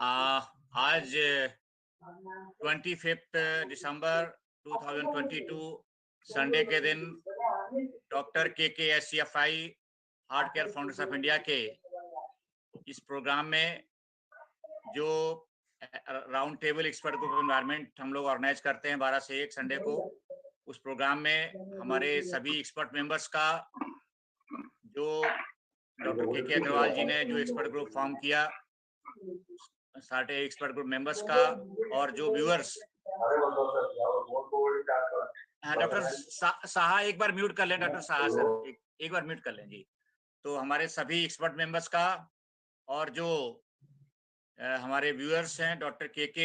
आज 25 दिसंबर 2022 संडे के दिन doctor KK HCFI heart care foundation of India के इस प्रोग्राम में जो round table expert group environment हम लोग ऑर्गेनाइज करते हैं 12 से 1 संडे को, उस प्रोग्राम में हमारे सभी एक्सपर्ट मेंबर्स का जो डॉक्टर KK अग्रवाल जी ने जो एक्सपर्ट ग्रुप फॉर्म किया, सारे एक्सपर्ट ग्रुप मेंबर्स का, और जो व्यूअर्स। डॉक्टर साहा एक बार म्यूट कर लें, डॉक्टर साहा सर एक बार म्यूट कर लें जी। तो हमारे सभी एक्सपर्ट मेंबर्स का और जो हमारे व्यूअर्स हैं डॉक्टर KK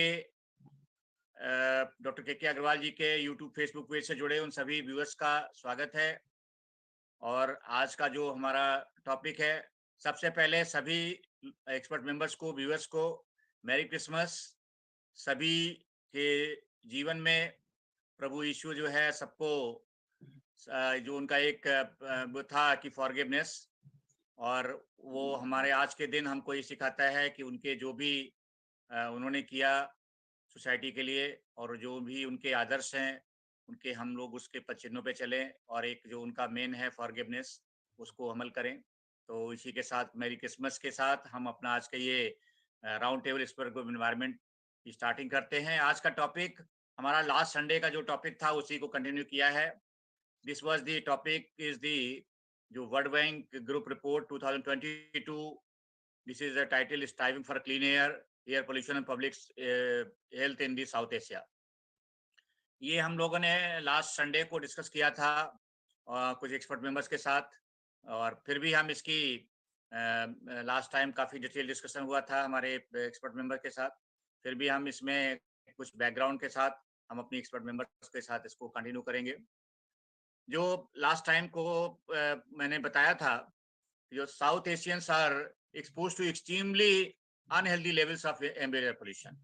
अग्रवाल जी के यूट्यूब फेसबुक पेज से जुड़े उन सभी व्यूअर्स का स्वागत है। और आज का जो हमारा टॉपिक है, सबसे पहले सभी एक्सपर्ट मेंबर्स को, व्यूअर्स को मैरी क्रिसमस। सभी के जीवन में प्रभु यीशु जो है सबको जो उनका एक वो था कि फॉरगिवनेस, और वो हमारे आज के दिन हमको ये सिखाता है कि उनके जो भी उन्होंने किया सोसाइटी के लिए और जो भी उनके आदर्श हैं, उनके हम लोग उसके चिन्हों पे चलें, और एक जो उनका मेन है फॉरगिवनेस, उसको अमल करें। तो इसी के साथ मैरी क्रिसमस के साथ हम अपना आज का ये round table expert group environment की स्टार्टिंग करते हैं। आज का टॉपिक हमारा लास्ट संडे का जो टॉपिक था उसी को कंटिन्यू किया है। This was the topic is the जो world bank group report 2022। This is the title, striving for clean air pollution and public health in the South Asia. ये हम लोगों ने लास्ट संडे को डिस्कस किया था कुछ एक्सपर्ट मेंबर्स के साथ, और फिर भी हम इसकी लास्ट टाइम काफ़ी डिटेल डिस्कशन हुआ था हमारे एक्सपर्ट मेंबर के साथ। फिर भी हम इसमें कुछ बैकग्राउंड के साथ हम अपनी एक्सपर्ट मेंबर्स के साथ इसको कंटिन्यू करेंगे। जो लास्ट टाइम को मैंने बताया था, जो south Asians are expose to extremely unhealthy levels of ambient air pollution,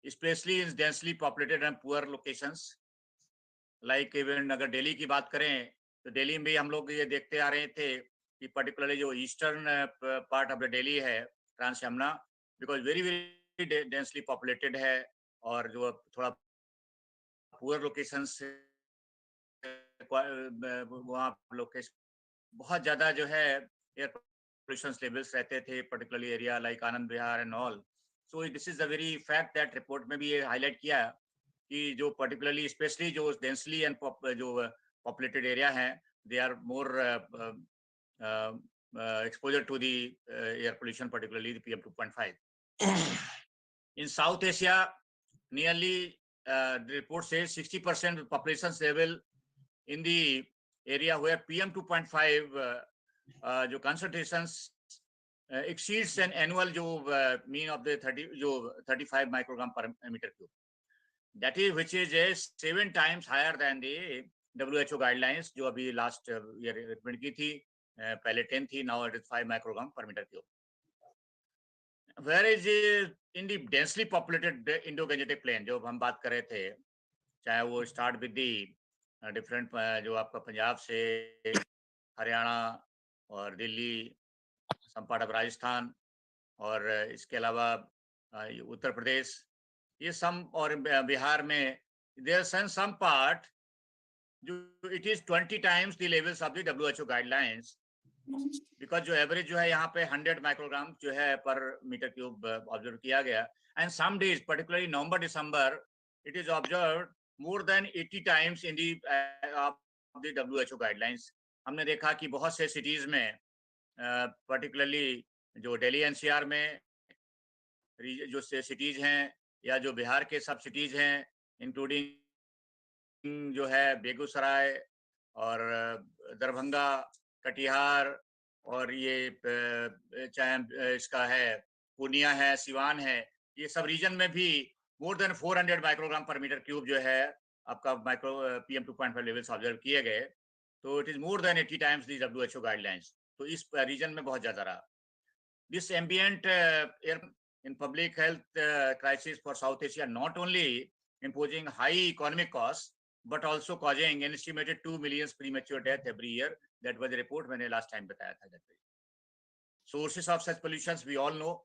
specially in densely populated and poor locations. Like even अगर दिल्ली की बात करें तो दिल्ली में भी हम लोग ये देखते आ रहे थे कि पर्टिकुलरली जो eastern part of the Delhi है, trans Yamuna, because very very densely populated है, और जो थोड़ा पुअर लोकेशन से वहाँ लोकेशन बहुत ज़्यादा जो है एयर पोल्यूशन लेवल्स रहते थे, particularly area like Anand Vihar and all. So this is the very fact that report में भी ये हाईलाइट किया कि जो पर्टिकुलरली स्पेशली जो डेंसली एंड जो पॉपुलेटेड एरिया हैं, they are more exposure to the air pollution, particularly the PM 2.5. In South Asia, nearly the report says 60% of population level in the area where PM 2.5 जो concentrations exceeds an annual जो mean of the 35 microgram per meter cube. That is which is 7 times higher than the WHO guidelines जो अभी last year recommend की थी, पहले 10 थी, now it is 5 microgram per meter cube. Whereas in the densely populated Indo-Gangetic plain जो हम बात कर रहे थे, चाहे वो start with the different जो आपका पंजाब से हरियाणा और Delhi, some part of Rajasthan, और इसके अलावा उत्तर प्रदेश, ये some, और बिहार में there is some part it is 20 times the levels of the WHO guidelines, because जो एवरेज जो है यहाँ पे 100 माइक्रोग्राम जो है पर मीटर क्यूब ऑब्जर्व किया गया, and some days particularly November December it is observe more than 80 times in the WHO guidelines. हमने देखा कि बहुत से सिटीज में पर्टिकुलरली जो दिल्ली NCR में जो सिटीज हैं, या जो बिहार के सब सिटीज हैं, इंक्लूडिंग जो है बेगूसराय और दरभंगा, कटिहार, और ये चाहे इसका है पूर्णिया है, सिवान है, ये सब रीजन में भी मोर देन 400 माइक्रोग्राम पर मीटर क्यूब जो है आपका माइक्रो PM 2.5 लेवल्स ऑब्जर्व किए गए। तो it is more than 80 times the WHO guidelines. तो इस रीजन में बहुत ज्यादा रहा। This ambient air in public health crisis for south Asia not only imposing high economic costs but also causing an estimated 2 million premature death every year. That was the report मैंने last time बताया था। Sources of such pollutions we all know,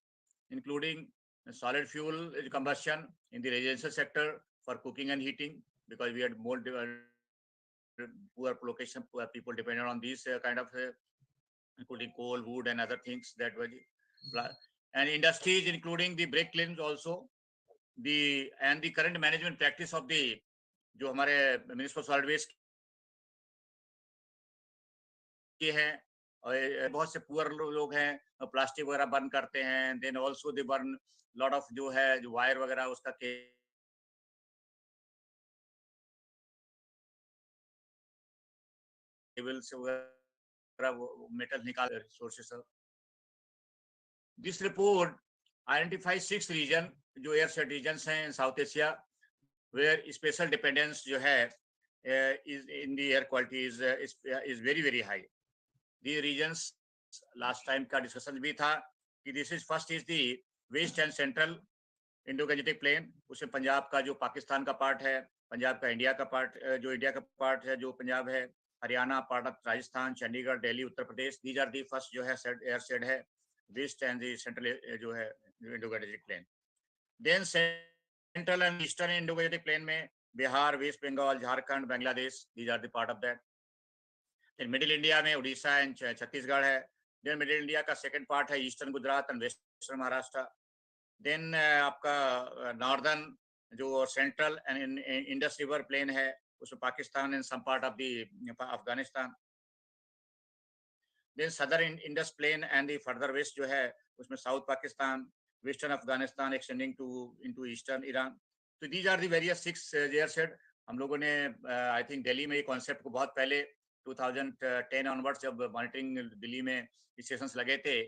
including solid fuel combustion in the residential sector for cooking and heating, because we had more poor location, poor people dependent on these kind of including coal, wood, and other things that were and industries including the brake kilns also, the current management practice of the जो हमारे municipal solid waste के हैं, और बहुत से poor लोग हैं, plastic वगैरह बर्न करते हैं, then also they burn lot of जो है जो वायर वगैरह उसका केबल से वगैरह मेटल निकाल resources. This report identify 6 region जो एयर सेट रीजन्स हैं in south Asia where special dependence जो है is in the air quality is very very high. The regions last time का डिस्कशन भी था कि this is first is the west and central Indo-Gangetic plain, उसमें पंजाब का जो पाकिस्तान का पार्ट है, पंजाब का इंडिया का पार्ट जो इंडिया का पार्ट है जो पंजाब है, Haryana, part of Rajasthan, Chandigarh, Delhi, Uttar Pradesh, these are the first जो है एयर शेड है वेस्ट एंड द सेंट्रल जो है Indo Gangetic plain. Then central and eastern Indo Gangetic plain में Bihar, West Bengal, Jharkhand, Bangladesh, these are the part of that. फिर मिडिल इंडिया में उड़ीसा एंड छत्तीसगढ़ है। देन मिडिल इंडिया का सेकंड पार्ट है eastern Gujarat and western Maharashtra. Then आपका नॉर्दर्न जो central and Indus river plain है उसमें Pakistan and some part of the Afghanistan. Then southern Indus plain and the further west जो है उसमें south Pakistan, western Afghanistan extending to into eastern Iran. तो these are the various 6 air shed. हम लोगों ने आई थिंक दिल्ली में ये कॉन्सेप्ट को बहुत पहले 2010 ऑनवर्ड्स जब मॉनिटरिंग दिल्ली में स्टेशंस लगे थे,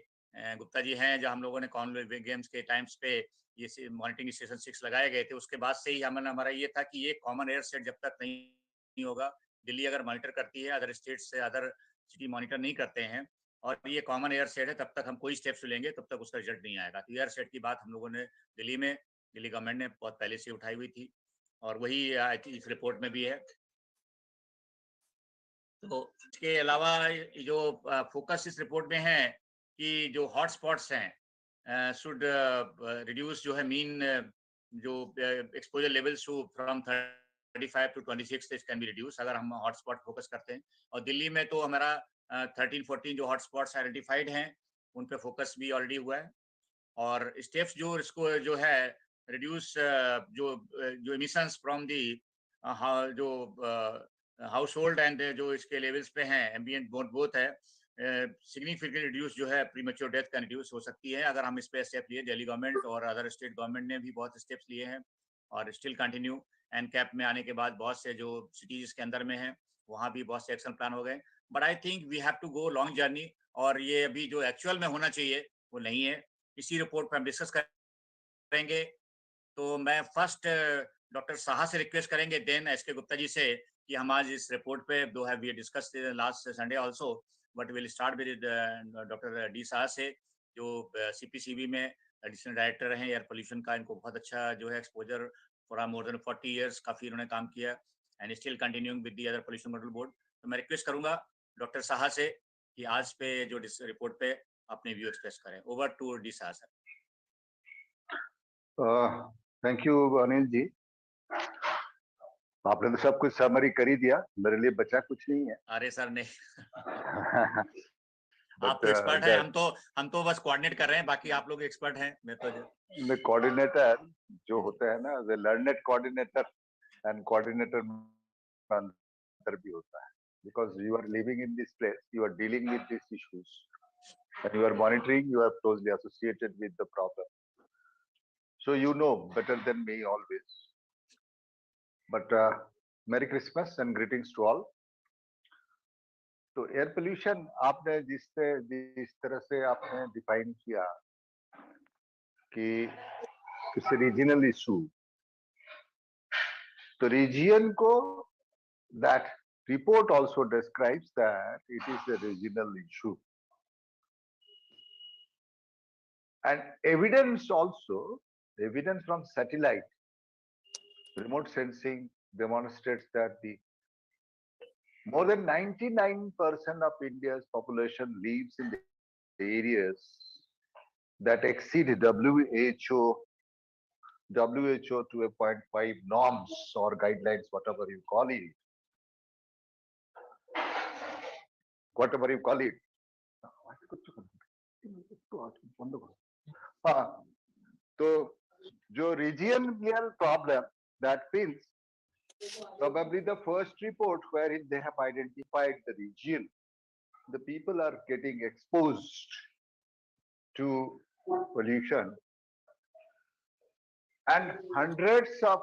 गुप्ता जी हैं जो हम लोगों ने कॉमनवेल्थ गेम्स के टाइम्स पे ये मॉनिटरिंग स्टेशन 6 लगाए गए थे, उसके बाद से ही हमारा ये था कि ये कॉमन एयर सेट जब तक नहीं होगा, दिल्ली अगर मॉनिटर करती है, अदर स्टेट से अदर सिटी मॉनिटर नहीं करते हैं और ये कॉमन एयर सेट है, तब तक हम कोई स्टेप्स लेंगे तब तक उसका रिजल्ट नहीं आएगा। तो एयर सेट की बात हम लोगों ने दिल्ली गवर्नमेंट ने बहुत पहले से उठाई हुई थी और वही आई थिंक इस रिपोर्ट में भी है। तो इसके अलावा जो फोकस इस रिपोर्ट में है कि जो हॉट स्पॉट्स हैं शुड रिड्यूस जो है मीन जो exposure levels from 35 to 26 this can be reduce अगर हम हॉट स्पॉट फोकस करते हैं। और दिल्ली में तो हमारा 13-14 जो हॉट स्पॉट्स आइडेंटिफाइड हैं उन पे फोकस भी ऑलरेडी हुआ है और स्टेप्स जो इसको जो है रिड्यूस जो एमिशंस फ्रॉम दी जो हाउस होल्ड एंड जो इसके लेवल्स पे हैं एम्बिएंट बोथ है सिग्निफिकेंट रिड्यूस जो है प्रीमेच्योर डेथ का रिड्यूस हो सकती है अगर हम इस पे स्टेप लिए। दिल्ली गवर्नमेंट और अदर स्टेट गवर्नमेंट ने भी बहुत स्टेप्स लिए हैं और स्टिल कंटिन्यू। एंड कैप में आने के बाद बहुत से जो सिटीज के अंदर में हैं वहाँ भी बहुत से एक्शन प्लान हो गए, but I think we have to go long journey और ये अभी जो एक्चुअल में होना चाहिए वो नहीं है। इसी रिपोर्ट पर हम डिस्कस करेंगे। तो मैं फर्स्ट डॉक्टर साहा से रिक्वेस्ट करेंगे, देन एस के गुप्ता जी से कि हम आज इस रिपोर्ट पे though have we discuss last Sunday also, but will start with doctor D Saha से जो सीपीसीबी में एडिशनल डायरेक्टर हैं एयर पोल्यूशन का। इनको बहुत अच्छा जो है exposure for more than 40 years काफी इन्होंने काम किया and still continuing with the other pollution control board. तो मैं रिक्वेस्ट करूंगा डॉक्टर साहा से कि आज पे जो रिपोर्ट पे अपने व्यू एक्सप्रेस करें। Over to D Saha sir. Thank you Anil ji, आपने तो सब कुछ समरी कर ही दिया, मेरे लिए बचा कुछ नहीं है। अरे सर नहीं आप तो एक्सपर्ट हैं, हम तो बस कोऑर्डिनेट कर रहे हैं, बाकी आप लोग एक्सपर्ट हैं। मैं तो कोऑर्डिनेटर जो होता है ना, लर्नेड कोऑर्डिनेटर एंड कोऑर्डिनेटर अंतर भी होता है, because you are living in this place, you are dealing with this issues and you are monitoring, you are closely associated with the problem, so you know better than me always. But Merry Christmas and greetings to all. तो air pollution आपने जिस तरह से आपने define किया कि किसी regional issue, तो रीजन को that report also describes that it is a regional issue and evidence from satellite remote sensing demonstrates that the more than 99% of India's population lives in the areas that exceed WHO WHO 2.5 norms or guidelines, whatever you call it. Whatever you call it. So, जो regional problem, that means probably the first report wherein they have identified the region, the people are getting exposed to pollution, and hundreds of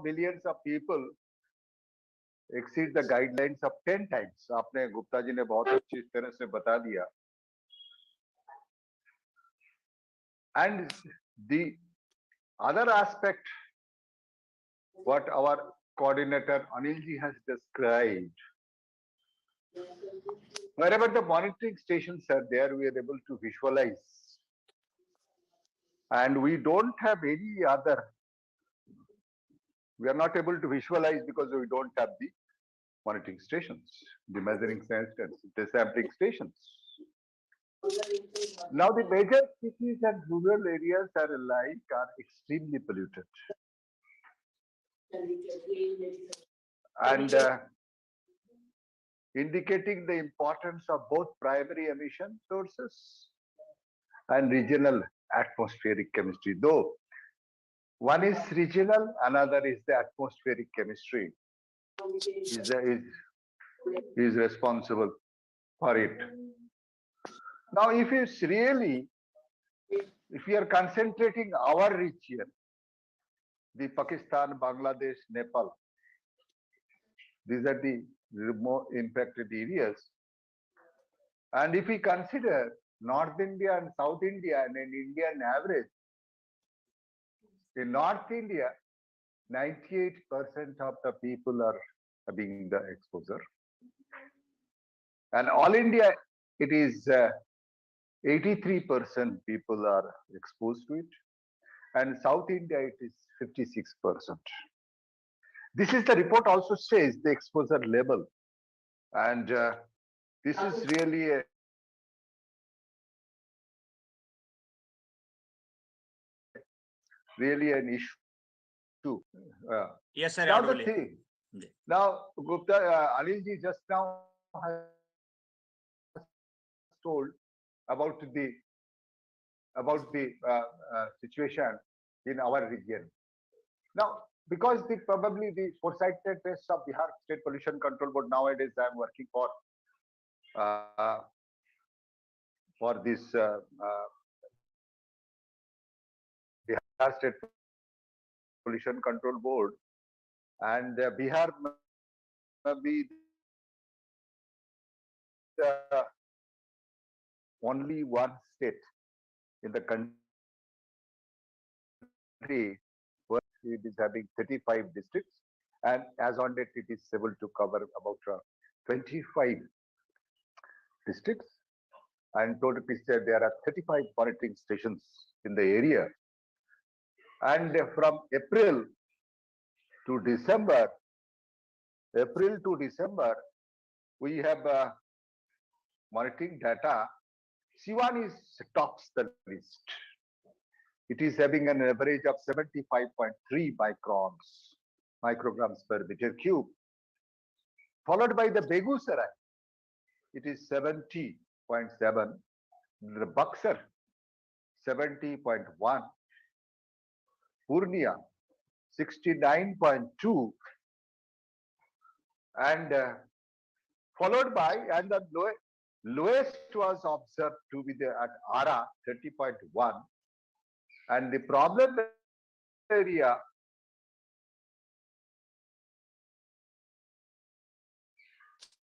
millions of people exceed the guidelines of 10 times. आपने गुप्ता जी ने बहुत अच्छी तरह से बता दिया. And the other aspect, what our coordinator Anil ji has described, wherever the monitoring stations are there, we are able to visualize. And we don't have any other, we are not able to visualize because we don't have the monitoring stations, the measuring stations, the sampling stations. Now the major cities and rural areas are alike are extremely polluted. And indicating the importance of both primary emission sources and regional atmospheric chemistry. Though one is regional, another is the atmospheric chemistry is responsible for it. Now, if we are concentrating our region, the Pakistan, Bangladesh, Nepal, these are the more impacted areas. And if we consider North India and South India and an Indian average, in North India, 98% of the people are having the exposure. And all India, it is 83% people are exposed to it. And South India, it is 56%. This is the report also says the exposure level. And this is really an issue. Yes, sir. Now the thing. Now, Gupta, Anil ji just now has told about the situation in our region. Now, because probably the foresighted tests of Bihar State Pollution Control Board, nowadays I am working for this Bihar State Pollution Control Board, and Bihar may be the only one state in the country where it is having 35 districts, and as on date it is able to cover about 25 districts, and total there are 35 monitoring stations in the area. And from April to December, we have monitoring data. C1 is tops the list. It is having an average of 75.3 micrograms per meter cube, followed by the Begusarai. It is 70.7. The Buxar, 70.1. Purnia, 69.2. And followed by, and the lowest was observed to be at Ara, 30.1. And the problem area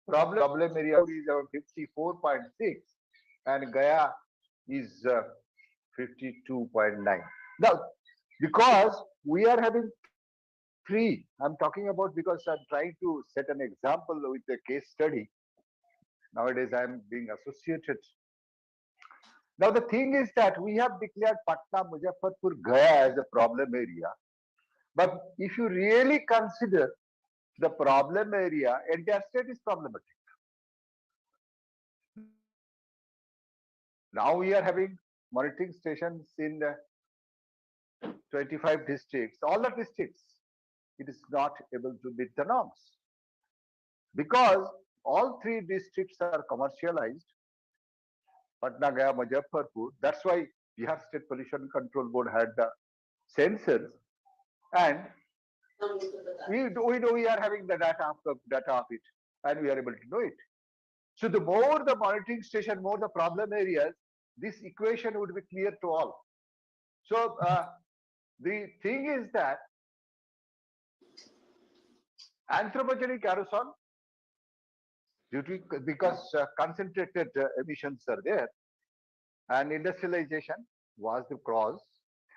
is around 54.6, and Gaya is 52.9. Now, because we are having three, I'm talking about because I'm trying to set an example with a case study. Nowadays, I'm being associated. Now, the thing is that we have declared Patna, Muzaffarpur, Gaya as a problem area. But if you really consider the problem area, entire state is problematic. Now we are having monitoring stations in 25 districts, all the districts, it is not able to meet the norms because all three districts are commercialized. Patna, Gaya, Muzaffarpur. That's why Bihar State Pollution Control Board had the sensors, and we are having the data of it, and we are able to know it. So the more the monitoring station, more the problem areas, this equation would be clear to all. So the thing is that anthropogenic aerosol, due to because concentrated emissions are there, and industrialization was the cause.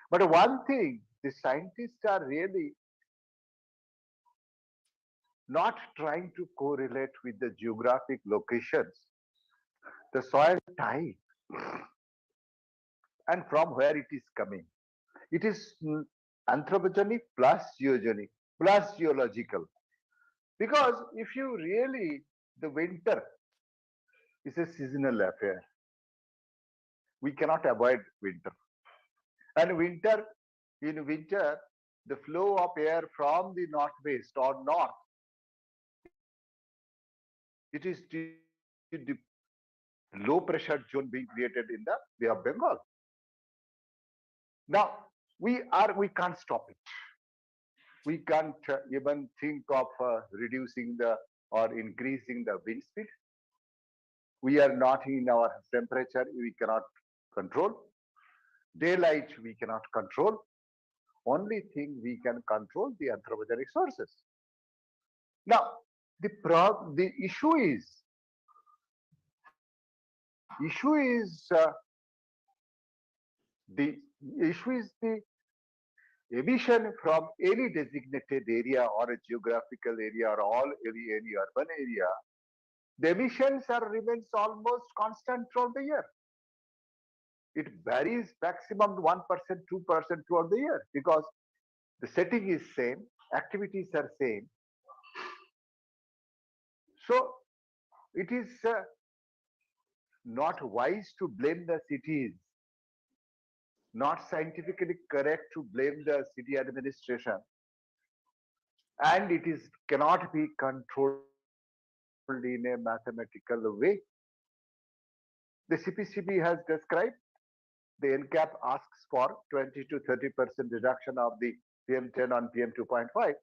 But one thing, the scientists are really not trying to correlate with the geographic locations, the soil type, and from where it is coming. It is anthropogenic plus geogenic plus geological. Because if you really, the winter is a seasonal affair. We cannot avoid winter. And in winter, the flow of air from the northwest or north, it is the low pressure zone being created in the Bay of Bengal. Now, we can't stop it. We can't even think of reducing the or increasing the wind speed. We are not in our temperature, we cannot control. Daylight, we cannot control. Only thing we can control the anthropogenic sources. Now, the issue is the issue is the emission from any designated area or a geographical area or any urban area. The emissions remains almost constant throughout the year. It varies maximum 1%, 2% throughout the year because the setting is same, activities are same. So it is not wise to blame the cities, not scientifically correct to blame the city administration, and it is cannot be controlled in a mathematical way. The CPCB has described the NCAP asks for 20 to 30% reduction of the PM10 on PM2.5.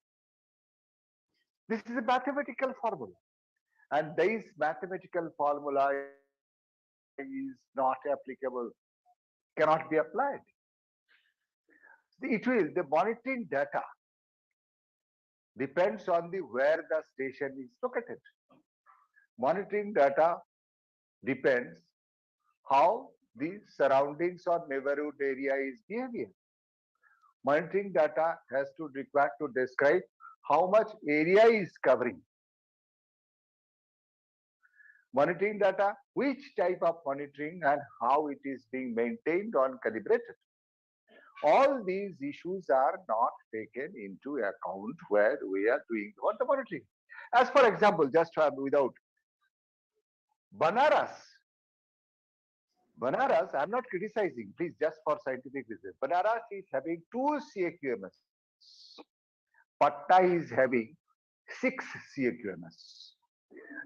This is a mathematical formula, and this mathematical formula is not applicable, cannot be applied. The monitoring data depends on where the station is located. Monitoring data depends how the surroundings or neighborhood area is behaving. Monitoring data has to require to describe how much area is covering. Monitoring data, which type of monitoring and how it is being maintained or calibrated. All these issues are not taken into account where we are doing what the monitoring. As for example, just without Banaras, I'm not criticizing, please, just for scientific reasons. Banaras is having 2 CAQMS. Patna is having 6 CAQMS.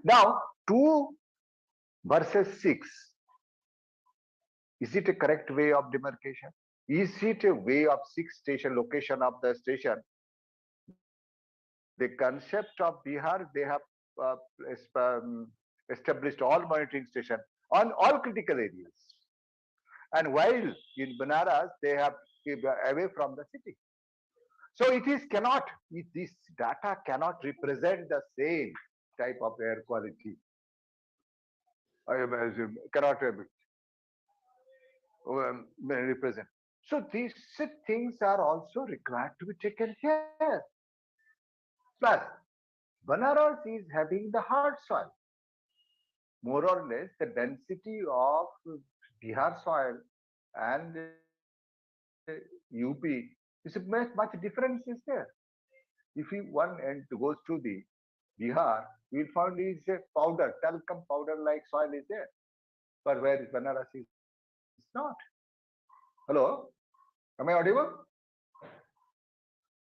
Now, 2 versus 6, is it a correct way of demarcation? Is it a way of 6 station location of the station? The concept of Bihar, they have established all monitoring station on all critical areas. And while in Banaras, they have away from the city. So this data cannot represent the same type of air quality. Cannot represent. So these things are also required to be taken care. Plus, Banaras is having the hard soil. More or less, the density of Bihar soil and UP is much difference is there. If one end goes to the Bihar, we will find is a powder, talcum powder like soil is there. But where is Banaras is not. Hello, am I audible?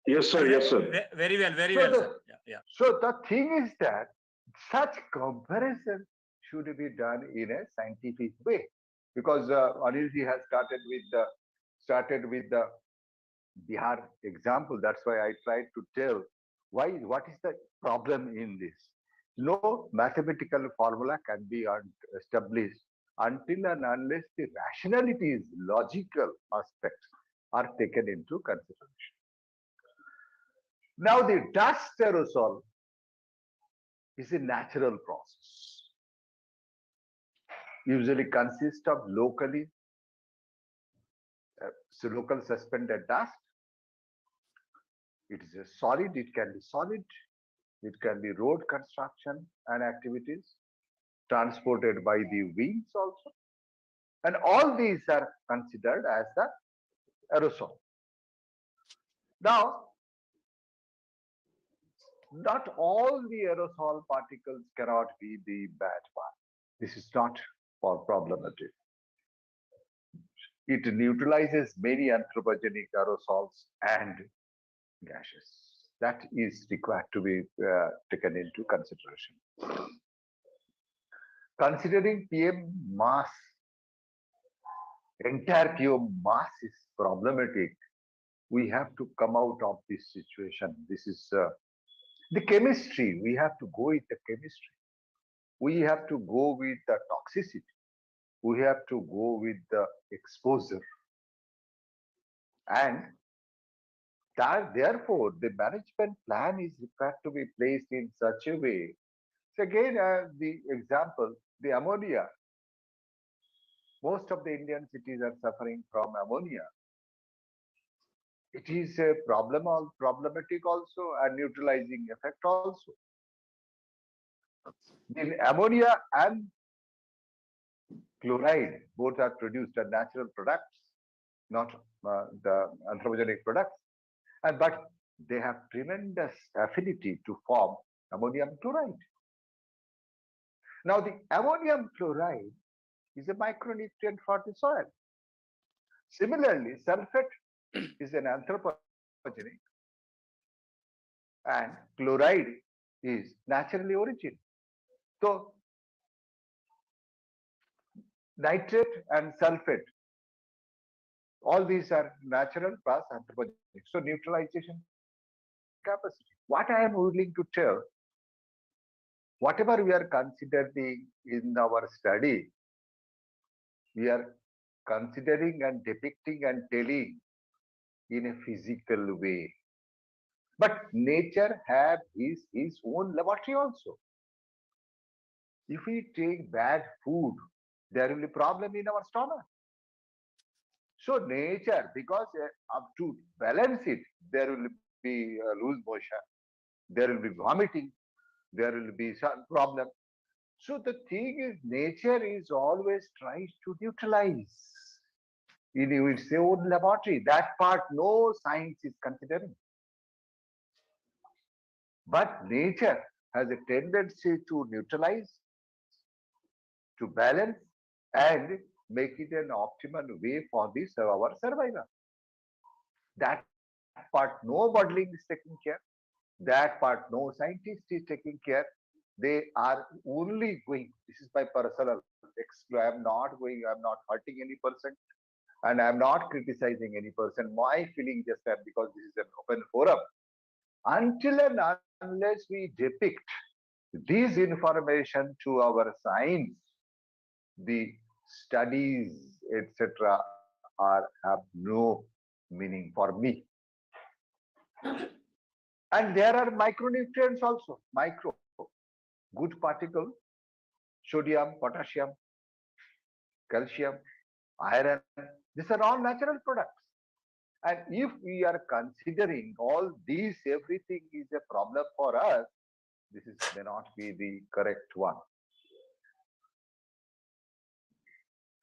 Yes, sir. Yes, sir. Very well, very well, sir. Yeah. So the thing is that such comparison should be done in a scientific way, because Anilji has started with the Bihar example. That's why I tried to tell what is the problem in this. No mathematical formula can be established until and unless the rationalities, logical aspects are taken into consideration. Now, the dust aerosol is a natural process, usually consists of local suspended dust. It is a solid, it can be solid, it can be road construction and activities, transported by the wings also. And all these are considered as the aerosol. Now, not all the aerosol particles cannot be the bad part. This is not for problematic. It neutralizes many anthropogenic aerosols and gases. That is required to be taken into consideration. Considering PM mass, entire PM mass is problematic, we have to come out of this situation. This is the chemistry. We have to go with the chemistry. We have to go with the toxicity. We have to go with the exposure. And that, therefore, the management plan is required to be placed in such a way. So again, the example, the ammonia. Most of the Indian cities are suffering from ammonia. It is a problematic also, and neutralizing effect also. The ammonia and chloride both are produced as natural products, not the anthropogenic products, but they have tremendous affinity to form ammonium chloride. Now, the ammonium chloride is a micronutrient for the soil. Similarly, sulfate is an anthropogenic, and chloride is naturally origin. So, nitrate and sulfate, all these are natural plus anthropogenic. So, neutralization capacity. What I am willing to tell, whatever we are considering in our study, we are considering and depicting and telling in a physical way. But nature has his own laboratory also. If we take bad food, there will be problem in our stomach. So nature, because to balance it, there will be loose motion, there will be vomiting, there will be some problem. So the thing is, nature is always tries to neutralize in its own laboratory. That part no science is considering. But nature has a tendency to neutralize, to balance, and make it an optimal way for this our survival. That part no modeling is taking care. That part no scientist is taking care. They are only going. This is my personal. I am not going. I am not hurting any person, and I am not criticizing any person. My feeling just that because this is an open forum. Until and unless we depict this information to our science, the studies, etc., have no meaning for me. And there are micronutrients also, good particle, sodium, potassium, calcium, iron. These are all natural products. And if we are considering all these, everything is a problem for us, this may not be the correct one.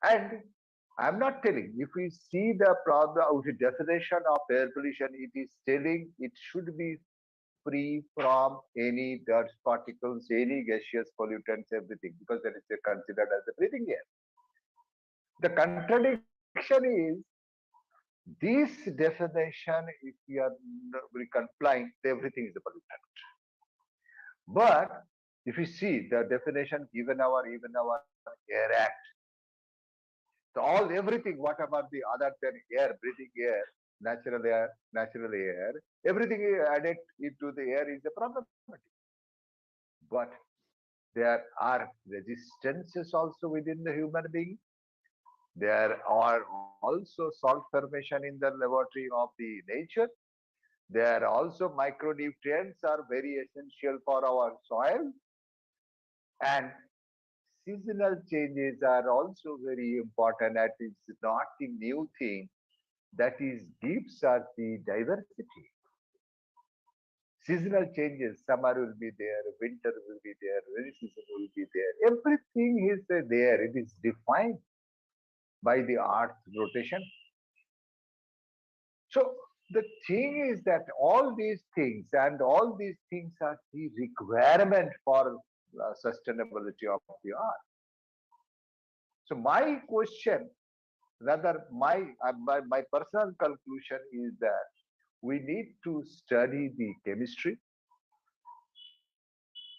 And I'm not telling, if we see the problem of the definition of air pollution, it is telling it should be free from any dirt particles, any gaseous pollutants, everything, because that is considered as a breathing air. The contradiction is This definition, if we are complying, everything is a pollutant. But if you see the definition given our Air Act, so all everything, whatever the other than air, breathing air, natural air, everything added into the air is a problematic. But there are resistances also within the human being. There are also salt formation in the laboratory of the nature. There are also micronutrients are very essential for our soil, and seasonal changes are also very important. That is not the new thing. That is gives us the diversity. Seasonal changes, summer will be there, winter will be there, rainy season will be there. Everything is there. It is defined by the Earth rotation. So the thing is that all these things and all these things are the requirement for sustainability of the Earth. So my question, rather my personal conclusion is that we need to study the chemistry,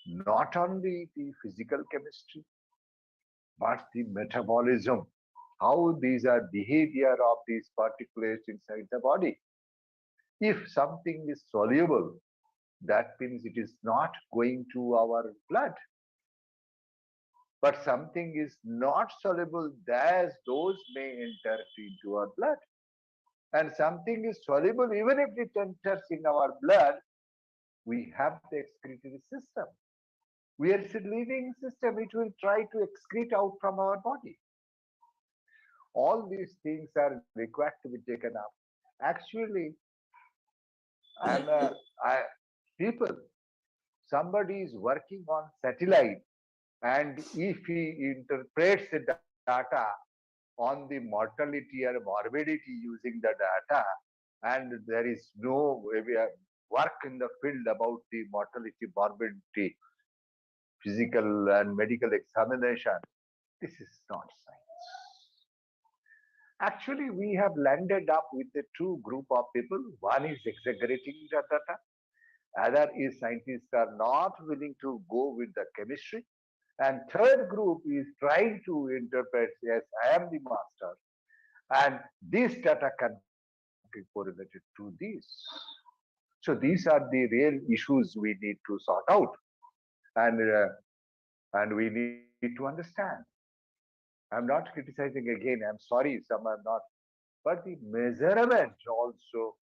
not only the physical chemistry, but the metabolism, how these are behavior of these particulates inside the body. If something is soluble, that means it is not going to our blood. But something is not soluble, those may enter into our blood. And something is soluble, even if it enters in our blood, we have the excretory system. We are a living system, it will try to excrete out from our body. All these things are required to be taken up. Actually, I'm people, somebody is working on satellite, and if he interprets the data on the mortality or morbidity using the data, and there is no work in the field about the mortality, morbidity, physical and medical examination, this is not science. Actually, we have landed up with the two group of people. One is exaggerating the data, other is scientists are not willing to go with the chemistry, and third group is trying to interpret, yes, I am the master, and this data can be correlated to this. So these are the real issues we need to sort out, and and we need to understand. I'm not criticizing again. I'm sorry, some are not, but the measurement also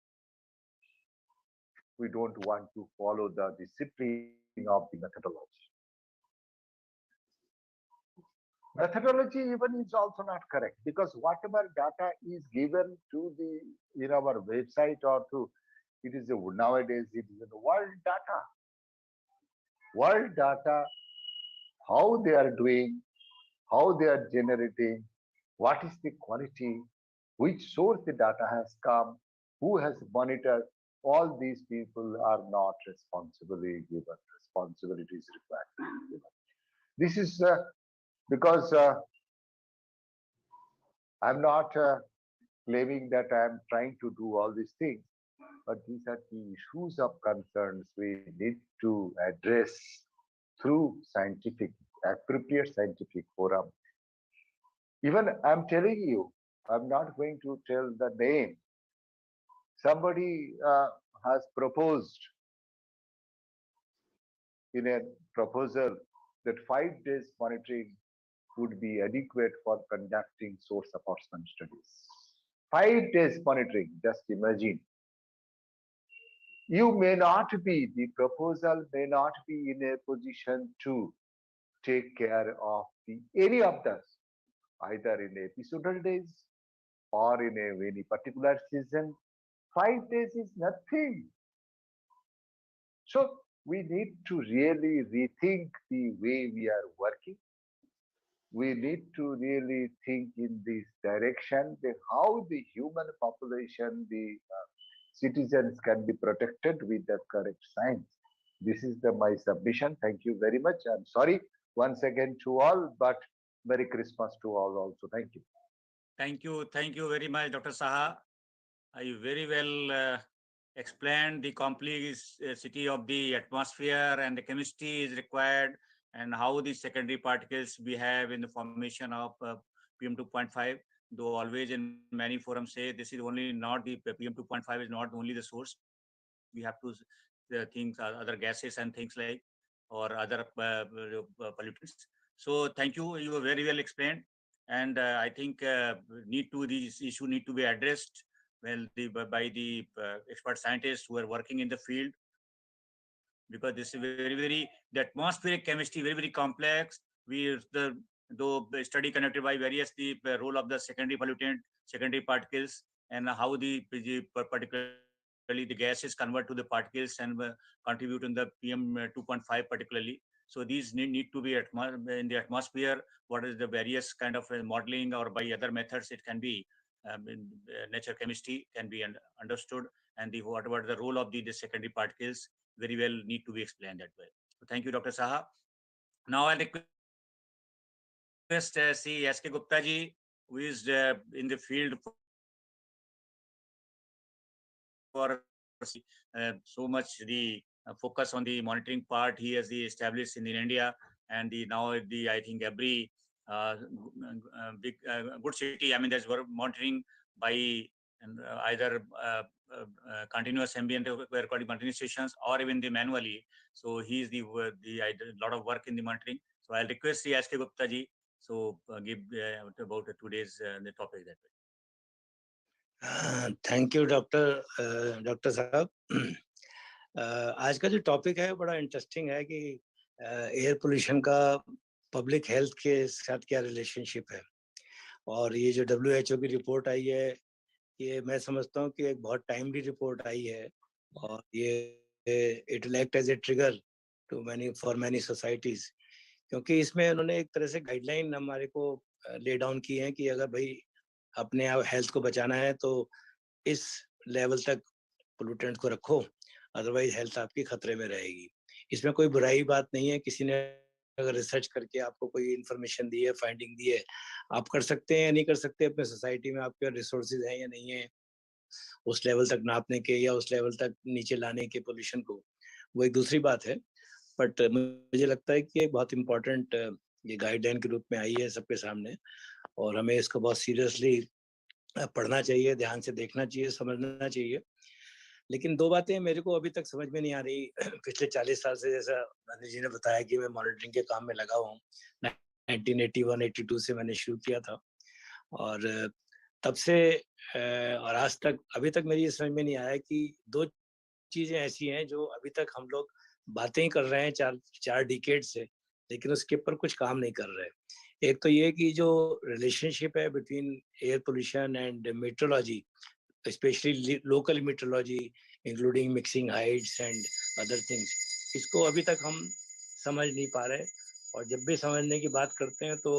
we don't want to follow the discipline of the methodology. Methodology even is also not correct, because whatever data is given to the in our website or to it is nowadays it is a world data, how they are doing, how they are generating, what is the quality, which source the data has come, who has monitored. All these people are not responsibly given. Responsibility is required to be given. This is because I'm not claiming that I'm trying to do all these things, but these are the issues of concerns we need to address through scientific, appropriate scientific forum. Even I'm telling you, I'm not going to tell the name. Somebody has proposed in a proposal that 5 days monitoring would be adequate for conducting source apportionment studies. 5 days monitoring, just imagine. You may not be, the proposal may not be in a position to take care of any of this, either in episodal days or in any particular season. 5 days is nothing. So we need to really rethink the way we are working. We need to really think in this direction, how the human population, the citizens can be protected with the correct science. This is my submission. Thank you very much. I'm sorry once again to all, but Merry Christmas to all also. Thank you. Thank you very much, Dr. Saha. You very well explained the complexity of the atmosphere and the chemistry is required, and how the secondary particles behave in the formation of PM 2.5. Though always in many forums say this is only not the PM 2.5 is not only the source. We have to think other gases and things like, or other pollutants. So thank you. You were very well explained, and I think this issue need to be addressed well by the expert scientists who are working in the field, because this is very the atmospheric chemistry very complex. We the though the study conducted by various the role of the secondary pollutant, secondary particles, and how particularly the gases convert to the particles and contribute in the PM 2.5 particularly. So these need to be in the atmosphere. What is the various kind of modeling, or by other methods it can be in nature chemistry can be understood, and the whatever the role of the secondary particles very well need to be explained that way. So thank you, Dr. Saha. Now I request C. S. K. Gupta ji, who is in the field for so much the focus on the monitoring part. He has the established in India, and the now the I think every big good city. I mean, there's monitoring by either continuous ambient air quality monitoring stations, or even the manually. So he's the I did a lot of work in the monitoring. So I'll request Sri S.K. Gupta ji, so give about today's the topic that way. Thank you doctor साहब। आज का जो topic है बड़ा interesting है कि air pollution का public health के साथ क्या रिलेशनशिप है। और ये जो WHO की रिपोर्ट आई है, ये मैं समझता हूँ कि एक बहुत टाइमली रिपोर्ट आई है, और ये it will act as a trigger to many societies, क्योंकि इसमें उन्होंने एक तरह से गाइडलाइन हमारे को ले डाउन की है कि अगर भाई अपने हेल्थ को बचाना है तो इस लेवल तक पोल्यूटेंट को रखो, अदरवाइज हेल्थ आपकी खतरे में रहेगी। इसमें कोई बुराई बात नहीं है। किसी ने अगर रिसर्च करके आपको कोई इन्फॉर्मेशन दी है, फाइंडिंग दी है, आप कर सकते हैं या नहीं कर सकते, अपने सोसाइटी में आपके रिसोर्सेज हैं या नहीं है उस लेवल तक नापने के या उस लेवल तक नीचे लाने के पोल्यूशन को, वो एक दूसरी बात है। बट मुझे लगता है कि एक बहुत इम्पोर्टेंट ये गाइडलाइन के रूप में आई है सबके सामने, और हमें इसको बहुत सीरियसली पढ़ना चाहिए, ध्यान से देखना चाहिए, समझना चाहिए। लेकिन दो बातें मेरे को अभी तक समझ में नहीं आ रही। पिछले 40 साल से, जैसा गांधी जी ने बताया कि मैं मॉनिटरिंग के काम में लगा हूँ, 1981-82 से मैंने शुरू किया था, और तब से और आज तक अभी तक मेरी ये समझ में नहीं आया कि दो चीजें ऐसी हैं जो अभी तक हम लोग बातें ही कर रहे हैं चार डिकेड से, लेकिन उसके ऊपर कुछ काम नहीं कर रहे। एक तो ये कि जो रिलेशनशिप है between air pollution and metrology, specially local metrology including mixing Heights and other things, इसको अभी तक हम समझ नहीं पा रहे। और जब भी समझने की बात करते हैं तो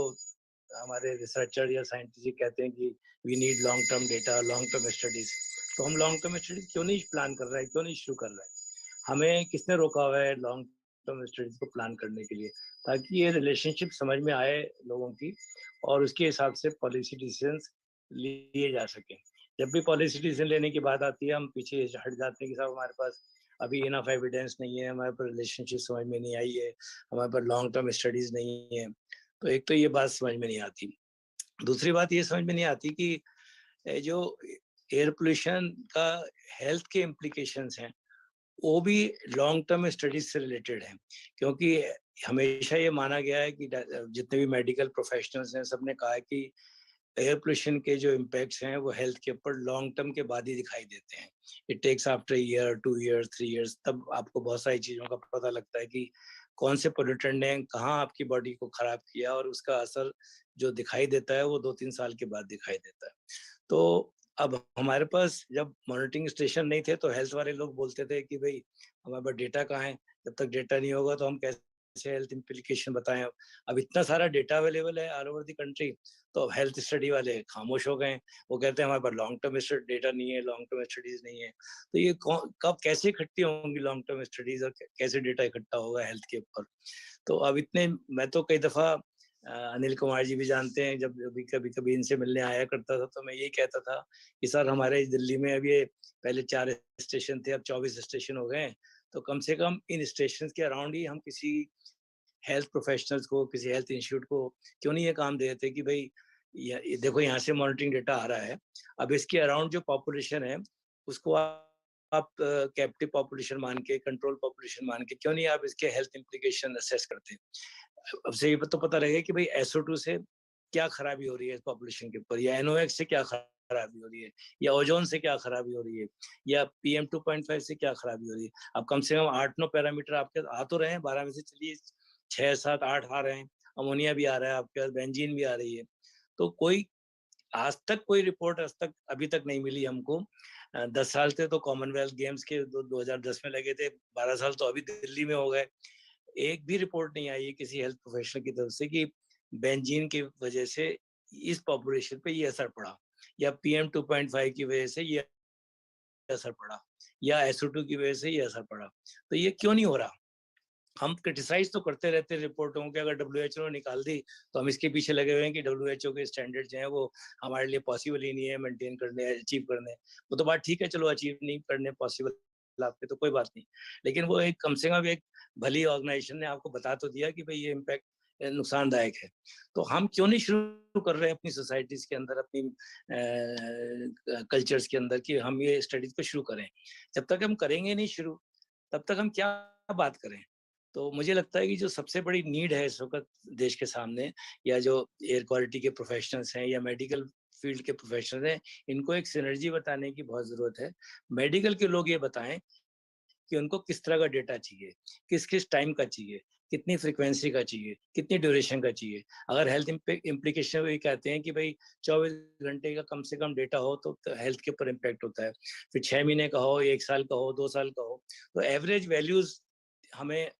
हमारे रिसर्चर या साइंटिस्ट कहते हैं कि we need long term data, long term studies. तो हम लॉन्ग टर्म स्टडीज क्यों नहीं प्लान कर रहे हैं, क्यों नहीं शुरू कर रहे हैं? हमें किसने रोका हुआ है लॉन्ग टर्म स्टडीज को प्लान करने के लिए, ताकि ये रिलेशनशिप समझ में आए लोगों की और उसके हिसाब से पॉलिसी डिसीजंस लिए जा सके। जब भी पॉलिसी डिसीजन लेने की बात आती है हम पीछे हट जाते हैं कि साहब हमारे पास अभी इनफ एविडेंस नहीं है, हमारे पास रिलेशनशिप समझ में नहीं आई है, हमारे पास लॉन्ग टर्म स्टडीज नहीं है। तो एक तो ये बात समझ में नहीं आती। दूसरी बात ये समझ में नहीं आती कि जो एयर पोल्यूशन का हेल्थ के इम्प्लीकेशंस हैं वो भी लॉन्ग टर्म स्टडीज से रिलेटेड हैं, क्योंकि हमेशा ये माना गया है कि जितने भी मेडिकल प्रोफेशनल्स हैं सबने कहा है कि एयर पोल्यूशन के जो इम्पैक्ट्स हैं वो हेल्थ के ऊपर लॉन्ग टर्म के बाद ही दिखाई देते हैं। It takes after year, 2 years, 3 years, तब आपको बहुत सारी चीज़ों का पता लगता है कि कौन से पोल्यूटेंट ने कहाँ आपकी बॉडी को खराब किया, और उसका असर जो दिखाई देता है वो 2-3 साल के बाद दिखाई देता है। तो अब हमारे पास जब मॉनिटरिंग स्टेशन नहीं थे तो हेल्थ वाले लोग बोलते थे कि भाई हमारे पास डेटा कहाँ है, जब तक डेटा नहीं होगा तो हम कैसे हेल्थ इम्प्लीकेशन बताएं। अब इतना सारा डेटा अवेलेबल है ऑल ओवर द कंट्री, तो अब हेल्थ स्टडी वाले खामोश हो गए। वो कहते हैं हमारे पास लॉन्ग टर्म डेटा नहीं है, लॉन्ग टर्म स्टडीज नहीं है। तो ये कब कैसे इकट्ठी होंगी लॉन्ग टर्म स्टडीज और कैसे डेटा इकट्ठा होगा हेल्थ के ऊपर? तो अब इतने मैं तो कई दफा अनिल कुमार जी भी जानते हैं, जब कभी कभी इनसे मिलने आया करता था तो मैं यही कहता था कि सर हमारे दिल्ली में अभी पहले 4 स्टेशन थे, अब 24 स्टेशन हो गए हैं, तो कम से कम इन स्टेशन के अराउंड ही हम किसी हेल्थ प्रोफेशनल्स को, किसी हेल्थ इंस्टीट्यूट को क्यों नहीं ये काम दे देते कि भाई देखो यहाँ से मॉनिटरिंग डेटा आ रहा है, अब इसके अराउंड जो पॉपुलेशन है उसको आप कैप्टिव पॉपुलेशन मान के, कंट्रोल पॉपुलेशन मान के क्यों नहीं आप इसके हेल्थ इम्प्लीकेशन असेस करते हैं। अब से ये तो पता रहेगा कि भाई SO2 से क्या खराबी हो रही है इस पॉपुलेशन के ऊपर, या NOx से क्या खराबी हो रही है, या ओजोन से क्या खराबी हो रही है, या PM2.5 से क्या खराबी हो रही है। अब कम से कम 8-9 पैरामीटर आपके आ तो रहे हैं, 12 में से चलिए 6, 7, 8 आ रहे हैं, अमोनिया भी आ रहा है आपके पास, बेंजीन भी आ रही है। तो कोई आज तक कोई रिपोर्ट अभी तक नहीं मिली हमको। 10 साल से तो कॉमनवेल्थ गेम्स के 2010 में लगे थे, 12 साल तो अभी दिल्ली में हो गए, एक भी रिपोर्ट नहीं आई है किसी हेल्थ प्रोफेशनल की तरफ से कि बेंजीन की वजह से इस पॉपुलेशन पे ये असर पड़ा, या PM2.5 की वजह से ये असर पड़ा, या SO2 की वजह से ये असर पड़ा। तो ये क्यों नहीं हो रहा? हम क्रिटिसाइज तो करते रहते हैं रिपोर्टों के, अगर WHO ने निकाल दी तो हम इसके पीछे लगे हुए हैं कि WHO के स्टैंडर्ड जो है वो हमारे लिए पॉसिबल ही नहीं है मेंटेन करने, अचीव करने। वो तो बात ठीक है, चलो अचीव नहीं करने पॉसिबल आपके तो कोई बात नहीं, लेकिन वो एक कम से कम एक भली ऑर्गेनाइजेशन ने आपको बता तो दिया कि भाई ये इम्पैक्ट नुकसानदायक है। तो हम क्यों नहीं शुरू कर रहे हैं अपनी सोसाइटीज के अंदर, अपनी कल्चर्स के अंदर कि हम ये स्टडीज को शुरू करें। जब तक हम करेंगे नहीं शुरू, तब तक हम क्या बात करें। तो मुझे लगता है कि जो सबसे बड़ी नीड है इस वक्त देश के सामने, या जो एयर क्वालिटी के प्रोफेशनल्स हैं या मेडिकल फील्ड के प्रोफेशनल्स हैं, इनको एक सिनर्जी बताने की बहुत जरूरत है। मेडिकल के लोग ये बताएं कि उनको किस तरह का डेटा चाहिए, किस किस टाइम का चाहिए, कितनी फ्रीक्वेंसी का चाहिए, कितनी ड्यूरेशन का चाहिए। अगर हेल्थ इम्प्लीकेशन भी कहते हैं कि भाई 24 घंटे का कम से कम डेटा हो तो हेल्थ के ऊपर इम्पैक्ट होता है, फिर 6 महीने का हो, 1 साल का हो, 2 साल का हो, तो एवरेज वैल्यूज हमें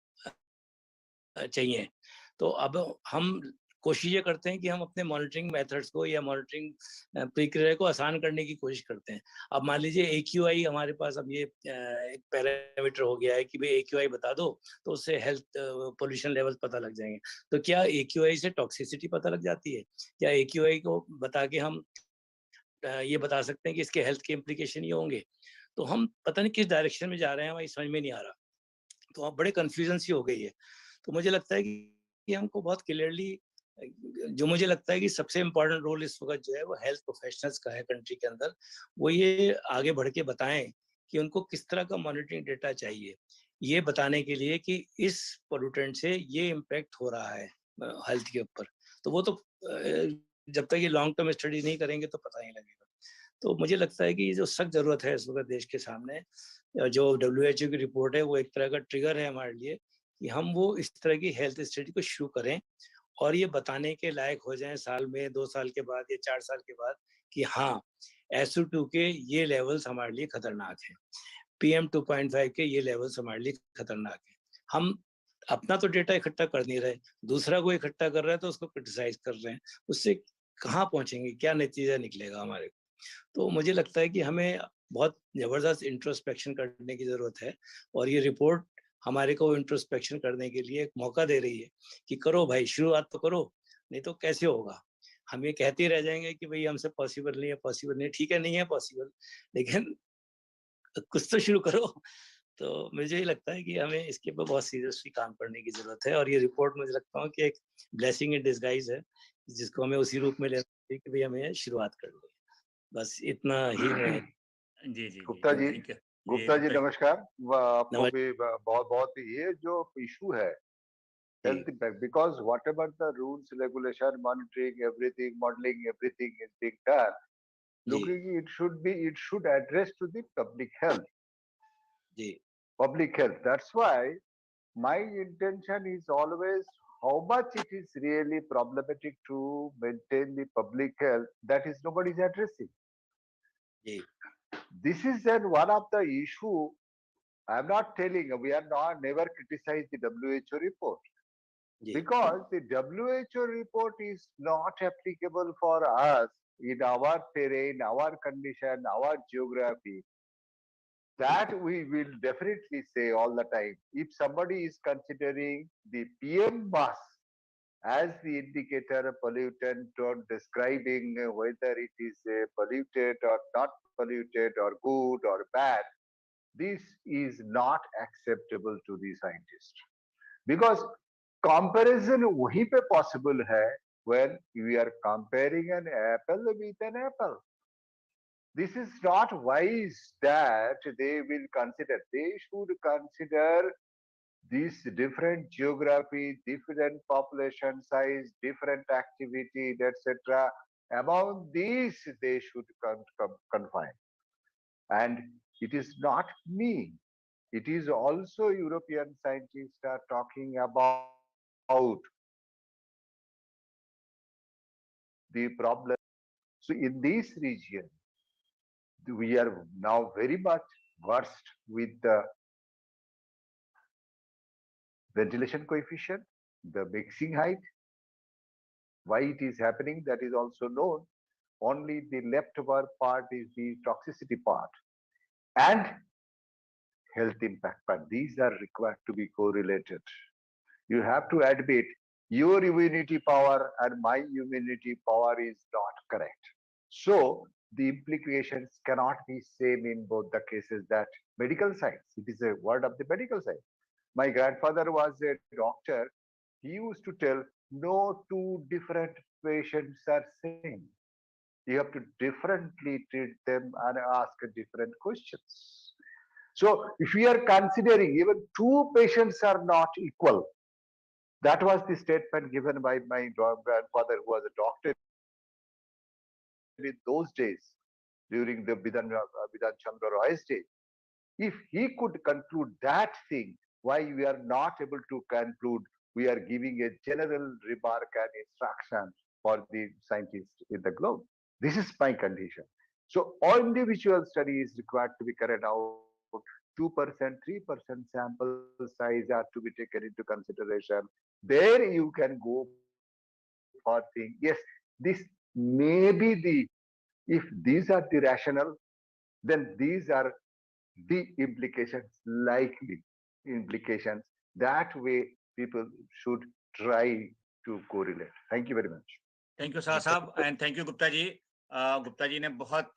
चाहिए। तो अब हम कोशिश ये करते हैं कि हम अपने मॉनिटरिंग मेथड्स को या मॉनिटरिंग प्रक्रिया को आसान करने की कोशिश करते हैं। अब मान लीजिए AQI हमारे पास अब ये एक पैरामीटर हो गया है कि भाई AQI बता दो तो उससे हेल्थ पोल्यूशन लेवल पता लग जाएंगे। तो क्या AQI से टॉक्सिसिटी पता लग जाती है? क्या AQI को बता के हम ये बता सकते हैं कि इसके हेल्थ के इम्प्लीकेशन ये होंगे? तो हम पता नहीं किस डायरेक्शन में जा रहे हैं, हमें समझ में नहीं आ रहा। तो अब बड़े कन्फ्यूजन सी हो गई है। तो मुझे लगता है कि हमको बहुत क्लियरली, जो मुझे लगता है कि सबसे इम्पोर्टेंट रोल इस वक्त जो है वो हेल्थ प्रोफेशनल्स का है कंट्री के अंदर, वो ये आगे बढ़ के बताएं कि उनको किस तरह का मॉनिटरिंग डेटा चाहिए, ये बताने के लिए कि इस पोल्यूटेंट से ये इम्पैक्ट हो रहा है हेल्थ के ऊपर। तो वो तो जब तक ये लॉन्ग टर्म स्टडी नहीं करेंगे तो पता नहीं लगेगा। तो मुझे लगता है कि ये जो सख्त जरूरत है इस वक्त देश के सामने, जो WHO की रिपोर्ट है वो एक तरह का ट्रिगर है हमारे लिए कि हम वो इस तरह की हेल्थ स्टडी को शुरू करें और ये बताने के लायक हो जाएं साल में, 2 साल के बाद या 4 साल के बाद कि हाँ, SO2 के ये लेवल्स हमारे लिए खतरनाक हैं, PM2.5 के ये लेवल्स हमारे लिए खतरनाक हैं। हम अपना तो डेटा इकट्ठा कर नहीं रहे, दूसरा को इकट्ठा कर रहे हैं तो उसको क्रिटिसाइज कर रहे हैं, उससे कहाँ पहुंचेंगे, क्या नतीजा निकलेगा हमारे। तो मुझे लगता है कि हमें बहुत जबरदस्त इंट्रोस्पेक्शन करने की जरूरत है, और ये रिपोर्ट हमारे को इंट्रोस्पेक्शन करने के लिए एक मौका दे रही है कि करो भाई, शुरुआत तो करो, नहीं तो कैसे होगा। हम ये कहते रह जाएंगे कि भाई हमसे पॉसिबल नहीं है, पॉसिबल नहीं है। ठीक है, नहीं है पॉसिबल, लेकिन कुछ तो शुरू करो। तो मुझे ये लगता है कि हमें इसके ऊपर बहुत सीरियसली काम करने की जरूरत है, और ये रिपोर्ट मुझे लगता है कि एक ब्लेसिंग इन डिस्गाइज है, जिसको हमें उसी रूप में लेना चाहिए कि भाई हमें शुरुआत करनी है। बस इतना ही मैं। जी, जी, जी, गुप्ता जी, जी, थैंक यू। जी, गुप्ता जी डॉक्टर नमस्कार। आपको नमस्ते भी बहुत बहुत ये जो इशू है जी। health impact, because whatever the rules, regulation, monitoring, everything, modeling, everything is being done, ji. looking it should address to the ji. public health. That's why my intention is always how much it is really problematic to maintain the public health, that is nobody is addressing. Ji. This is then one of the issue. I'm not telling, we are not never criticized the WHO report, ji. because the WHO report is not applicable for us in our terrain, our condition, our geography. That we will definitely say all the time. If somebody is considering the PM mass as the indicator pollutant or describing whether it is polluted or not polluted or good or bad, this is not acceptable to the scientist. Because comparison वहीं पे possible है when we are comparing an apple with an apple. This is not wise that they will consider. They should consider these different geography, different population size, different activity, etc. Among these, they should confine. And it is not me. It is also European scientists are talking about the problem. So in this region, we are now very much versed with the ventilation coefficient, the mixing height. Why it is happening, that is also known. Only the left upper part is the toxicity part. And health impact part. These are required to be correlated. You have to admit your immunity power and my immunity power is not correct. So the implications cannot be same in both the cases. That medical science, it is a word of the medical science. My grandfather was a doctor. He used to tell no two different patients are same. You have to differently treat them and ask different questions. So if we are considering even two patients are not equal, that was the statement given by my grandfather, who was a doctor in those days during the Bidhan Chandra Roy's days. If he could conclude that thing, why we are not able to conclude? We are giving a general remark and instruction for the scientists in the globe. This is my condition. So all individual study is required to be carried out. 2%, 3% sample size are to be taken into consideration. There you can go for saying, yes, this may be the, if these are the rational, then these are the implications, likely implications. That way people should try to correlate. Thank you very much. Thank you Shah साहब and thank you Gupta जी. गुप्ता जी ने बहुत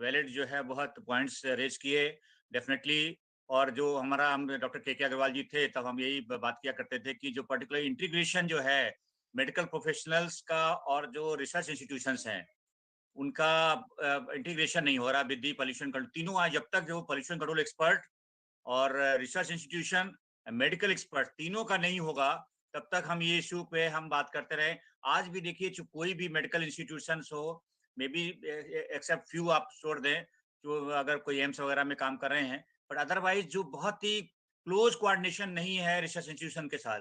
valid जो है बहुत points raise किए definitely. और जो हमारा हम डॉक्टर केके अग्रवाल जी थे तब हम यही बात किया करते थे कि जो पर्टिकुलर इंटीग्रेशन जो है मेडिकल प्रोफेशनल्स का और जो रिसर्च इंस्टीट्यूशंस हैं उनका इंटीग्रेशन नहीं हो रहा विद दी पोल्यूशन कंट्रोल. तीनों आज जब तक जो पोल्यूशन कंट्रोल एक्सपर्ट और रिसर्च इंस्टीट्यूशन मेडिकल एक्सपर्ट तीनों का नहीं होगा तब तक हम ये इशू पे हम बात करते रहे. आज भी देखिए जो कोई भी मेडिकल इंस्टीट्यूशंस हो, मे बी एक्सेप्ट फ्यू आप छोड़ दें जो अगर कोई एम्स वगैरह में काम कर रहे हैं, बट अदरवाइज जो बहुत ही क्लोज कोऑर्डिनेशन नहीं है रिसर्च इंस्टीट्यूशन के साथ.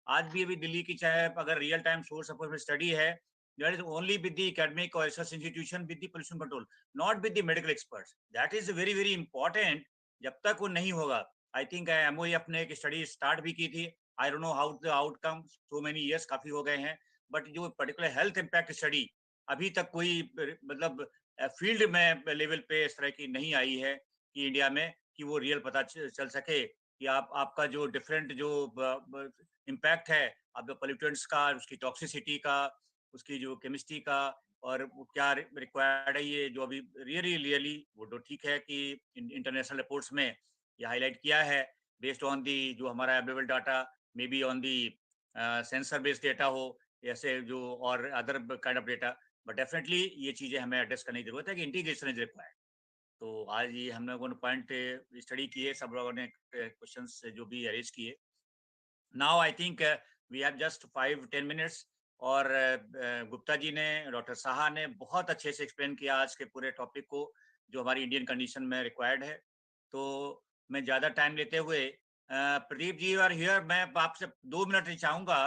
आज भी अभी दिल्ली की चाहे अगर real time source of study है, that is only with the academic or research institution with the pollution control, not with the medical experts. That is very very important. जब तक वो नहीं होगा, आई थिंक MOEF ने एक study start भी की थी. I don't know how the outcome, so many years काफी हो गए हैं, बट जो पर्टिकुलर हेल्थ इम्पैक्ट स्टडी अभी तक कोई मतलब फील्ड में लेवल पे इस तरह की नहीं आई है कि इंडिया में कि वो रियल पता चल सके कि आपका जो डिफरेंट जो इम्पैक्ट है आपके पोल्यूटेंट्स का, उसकी टॉक्सिसिटी का, उसकी जो केमिस्ट्री का और क्या रिक्वायर्ड है. ये जो अभी रियली वो तो ठीक है कि इंटरनेशनल रिपोर्ट्स में ये हाईलाइट किया है बेस्ड ऑन दी जो हमारा available data, may be on the sensor based data हो ऐसे जो और other kind of data, but definitely ये चीजें हमें एड्रेस करने की जरूरत है कि इंटीग्रेशन इज रिक्वायर्ड. तो आज ये हम लोगों ने पॉइंट स्टडी किए, सब लोगों ने क्वेश्चंस जो भी अरेंज किए. Now I think we have just 5-10 minutes. और गुप्ता जी ने, डॉक्टर साहा ने बहुत अच्छे से एक्सप्लेन किया आज के पूरे टॉपिक को जो हमारी इंडियन कंडीशन में रिक्वायर्ड है. तो मैं ज़्यादा टाइम लेते हुए प्रदीप जी आर हियर, मैं आपसे 2 मिनट चाहूँगा.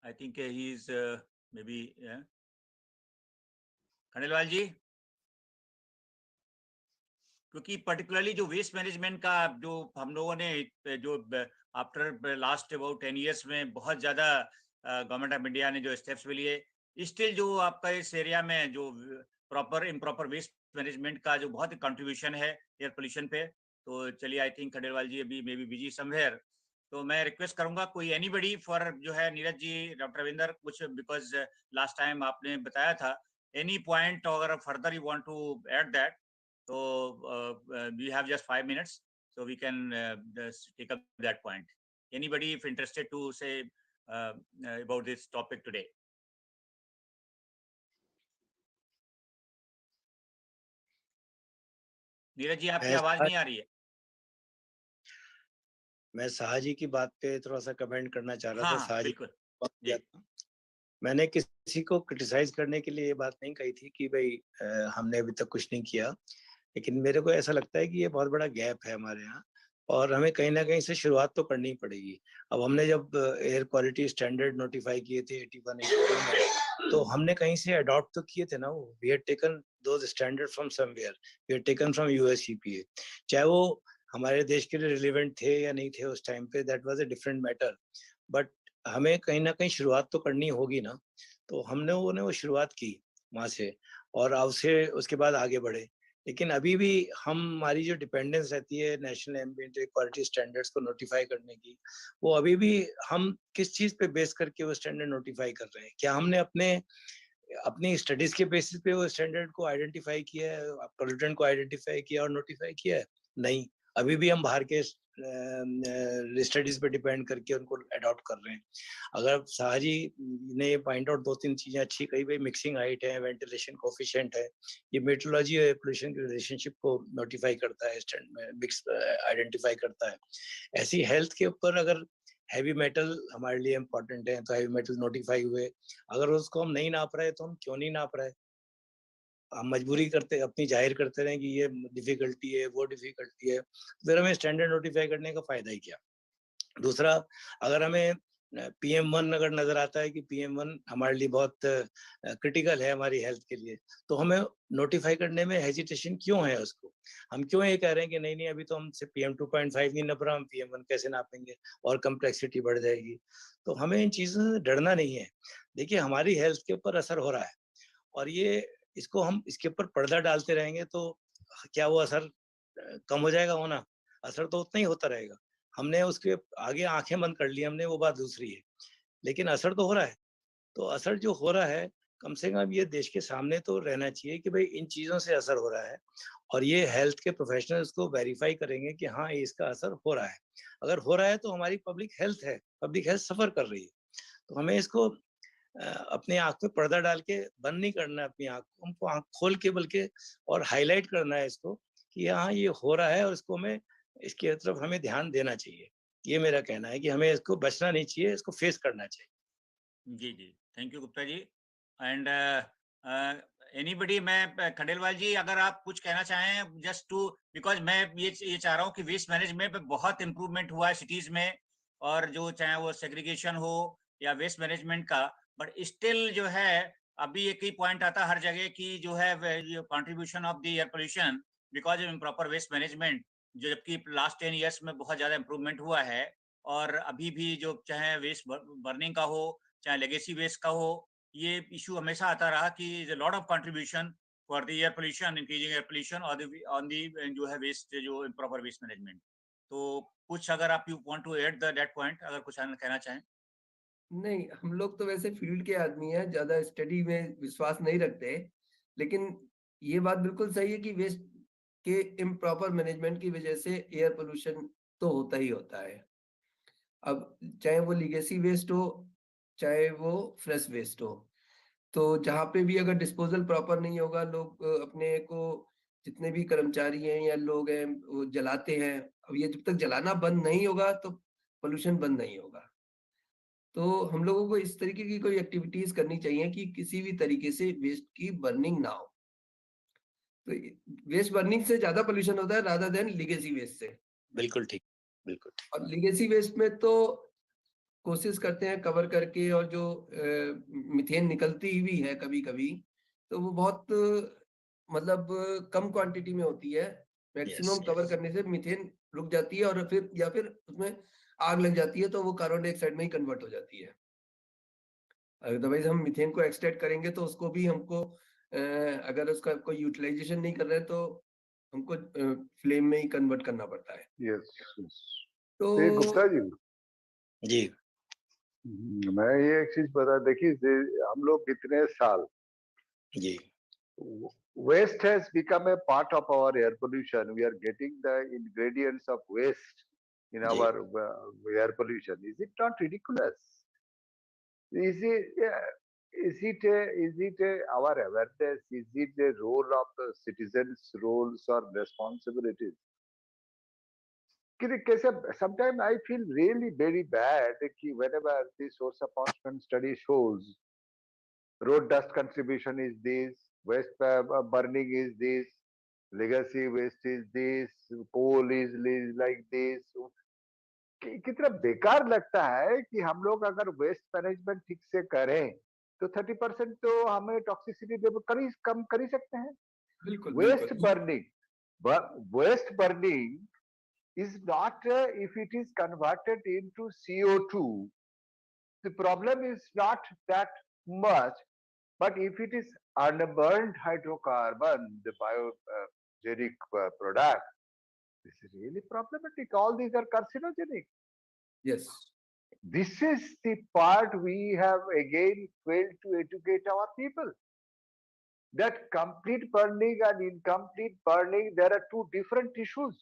I think he is maybe Khandelwal ji, क्योंकि पर्टिकुलरली जो वेस्ट मैनेजमेंट का जो हम लोगों ने जो आफ्टर लास्ट अबाउट 10 इयर्स में बहुत ज़्यादा गवर्नमेंट ऑफ इंडिया ने जो स्टेप्स भी लिए, स्टिल जो आपका इस एरिया में जो प्रॉपर इम्प्रॉपर वेस्ट मैनेजमेंट का जो बहुत कंट्रीब्यूशन है एयर पोल्यूशन पे. तो चलिए, आई थिंक खंडेलवाल जी अभी मे बी बिजी समवेयर, तो मैं रिक्वेस्ट करूंगा कोई एनीबडी फॉर जो है नीरज जी, डॉक्टर रविंदर, कुछ बिकॉज लास्ट टाइम आपने बताया था, एनी पॉइंट अगर further you want to add that, तो we have just 5 minutes, so we can take up that point. Anybody if interested to say about this topic today? Neeraj ji, आपकी आवाज नहीं आ रही है। मैं शाह जी की बात पे थोड़ा सा कमेंट करना चाह रहा था। हाँ, शाह जी बिल्कुल जी। मैंने किसी को क्रिटिसाइज करने के लिए ये बात नहीं कही थी कि भाई हमने अभी तक कुछ नहीं किया, लेकिन मेरे को ऐसा लगता है कि ये बहुत बड़ा गैप है हमारे यहाँ और हमें कहीं ना कहीं से शुरुआत तो करनी पड़ेगी। अब हमने जब एयर क्वालिटी स्टैंडर्ड नोटिफाई किए थे 81 82 में, तो हमने कहीं से अडॉप्ट तो किए थे ना, वो we had taken those standard from somewhere, we had taken from USEPA. चाहे वो हमारे देश के लिए रिलेवेंट थे या नहीं थे उस टाइम पे, that was a different matter, but हमें कहीं ना कहीं शुरुआत तो करनी होगी ना। तो हमने वो शुरुआत की वहां से और अब से उसके बाद आगे बढ़े। लेकिन अभी भी हमारी जो डिपेंडेंस रहती है national ambient air quality standards को नोटिफाई करने की, वो अभी भी हम किस चीज पे बेस करके वो स्टैंडर्ड नोटिफाई कर रहे हैं? क्या हमने अपनी स्टडीज के बेसिस पे वो स्टैंडर्ड को आइडेंटिफाई किया है, पोल्यूटेंट को आइडेंटिफाई किया और नोटिफाई किया है? नहीं, अभी भी हम बाहर के स्टडीज पे डिपेंड करके उनको अडॉप्ट कर रहे हैं। अगर शाह जी ने ये पॉइंट आउट 2-3 चीजें अच्छी कही, भाई मिक्सिंग हाइट है, वेंटिलेशन कोफिशिएंट है, ये मेट्रोलॉजी और पोल्यूशन के रिलेशनशिप को नोटिफाई करता है, मिक्स आइडेंटिफाई करता है। ऐसी हेल्थ के ऊपर अगर हैवी मेटल हमारे लिए इम्पोर्टेंट है, तो हैवी मेटल नोटिफाई हुए, अगर उसको हम नहीं नाप रहे तो हम क्यों नहीं नाप रहे? हम मजबूरी करते अपनी जाहिर करते रहे कि ये डिफिकल्टी है, वो डिफिकल्टी है, फिर हमें स्टैंडर्ड नोटिफाई करने का फायदा ही क्या? दूसरा, अगर हमें PM1 अगर नजर आता है कि PM1 हमारे लिए बहुत क्रिटिकल है हमारी हेल्थ के लिए, तो हमें नोटिफाई करने में हेजिटेशन क्यों है उसको? हम क्यों ये कह रहे हैं कि नहीं नहीं अभी तो हमसे PM2.5 नहीं नाप रहा, हम PM1 कैसे नापेंगे और कम्प्लेक्सिटी बढ़ जाएगी। तो हमें इन चीजों से डरना नहीं है। देखिए, हमारी हेल्थ के ऊपर असर हो रहा है और ये इसको हम इसके ऊपर पर्दा डालते रहेंगे तो क्या वो असर कम हो जाएगा होना? असर तो उतना ही होता रहेगा। हमने उसके आगे आंखें बंद कर ली हमने, वो बात दूसरी है, लेकिन असर तो हो रहा है। तो असर जो हो रहा है, कम से कम ये देश के सामने तो रहना चाहिए कि भाई इन चीजों से असर हो रहा है और ये हेल्थ के प्रोफेशनल्स को वेरीफाई करेंगे कि हाँ इसका असर हो रहा है। अगर हो रहा है तो हमारी पब्लिक हेल्थ सफर कर रही है। तो हमें इसको अपनी आंख पे पर्दा डाल के बंद नहीं करना है अपनी आंख को, हमको आंख खोल के बल्कि और हाईलाइट करना है इसको कि हाँ ये हो रहा है और इसको हमें इसकी तरफ हमें ध्यान देना चाहिए। ये मेरा कहना है कि हमें इसको बचना नहीं चाहिए, इसको फेस करना चाहिए। जी जी, thank you Gupta ji. And anybody, मैं खंडेलवाल जी, अगर आप कुछ कहना चाहें जस्ट टू, बिकॉज मैं ये चाह रहा हूँ कि वेस्ट मैनेजमेंट पे बहुत इंप्रूवमेंट हुआ है सिटीज में, और जो चाहे वो सेग्रीगेशन हो या वेस्ट मैनेजमेंट का, बट स्टिल जो है अभी एक ही पॉइंट आता है हर जगह की जो है contribution of the air pollution because of improper waste management, जो जबकि लास्ट 10 years में बहुत ज्यादा इंप्रूवमेंट हुआ है। और अभी भी जो चाहे वेस्ट बर्निंग का हो चाहे लेगेसी वेस्ट का हो, ये इशू हमेशा आता रहा कि lot of contribution for the air pollution, increasing air pollution on the जो है वेस्ट, जो इम्प्रॉपर वेस्ट मैनेजमेंट। तो कुछ अगर आप you want to add that point, अगर कुछ कहना चाहें। नहीं, हम लोग तो वैसे फील्ड के आदमी हैं, ज्यादा स्टडी में विश्वास नहीं रखते, लेकिन ये बात बिल्कुल सही है कि वेस्ट के इम्प्रॉपर मैनेजमेंट की वजह से एयर पोल्यूशन तो होता ही होता है। अब चाहे वो लीगेसी वेस्ट हो, चाहे वो फ्रेश वेस्ट हो, तो जहाँ पे भी अगर डिस्पोजल प्रॉपर नहीं होगा, लोग अपने को जितने भी कर्मचारी हैं या लोग हैं वो जलाते हैं। अब ये जब तक जलाना बंद नहीं होगा तो पोल्यूशन बंद नहीं होगा। तो हम लोगों को इस तरीके की कोई एक्टिविटीज करनी चाहिए कि किसी भी तरीके से वेस्ट की बर्निंग ना हो। तो वेस्ट बर्निंग से ज्यादा पोल्यूशन होता है रादर देन लीगेसी वेस्ट से। बिल्कुल ठीक, बिल्कुल ठीक। और लीगेसी वेस्ट में तो कोशिश करते हैं कवर करके, और जो मीथेन निकलती भी है कभी कभी, तो वो बहुत मतलब कम क्वांटिटी में होती है। यस, मैक्सिमम कवर करने से मीथेन रुक जाती है और फिर या फिर उसमें आग लग जाती है, तो वो कार्बन डाइऑक्साइड में ही कन्वर्ट हो जाती है। अदरवाइज हम मीथेन को एक्सट्रैक्ट करेंगे तो उसको भी हमको अगर उसका कोई यूटिलाइजेशन नहीं कर रहे हैं तो हमको फ्लेम में ही कन्वर्ट करना पड़ता है। Yes, yes. तो गुप्ता जी, जी मैं ये एक चीज बता, देखिए हम लोग इतने साल, जी waste has become a part of our air pollution. We are getting the ingredients of waste in ji our air pollution. Is it not ridiculous? Is it, is it our awareness? Is it the role of the citizens' roles or responsibilities? Sometimes I feel really very bad whenever the source apportionment study shows road dust contribution is this, waste burning is this, legacy waste is this, coal is like this. कितना बेकार लगता है कि हम लोग अगर waste management ठीक से करें तो 30% तो हमें टॉक्सिसिटी कम कर ही सकते हैं. बिल्कुल वेस्ट बिल्कुल. Burning is not if it is converted into CO2, the problem is not that much, but if it is unburned hydrocarbon, the biogenic product, this is really problematic. All these are carcinogenic. Yes. This is the part we have again failed to educate our people. That complete burning and incomplete burning, there are two different issues.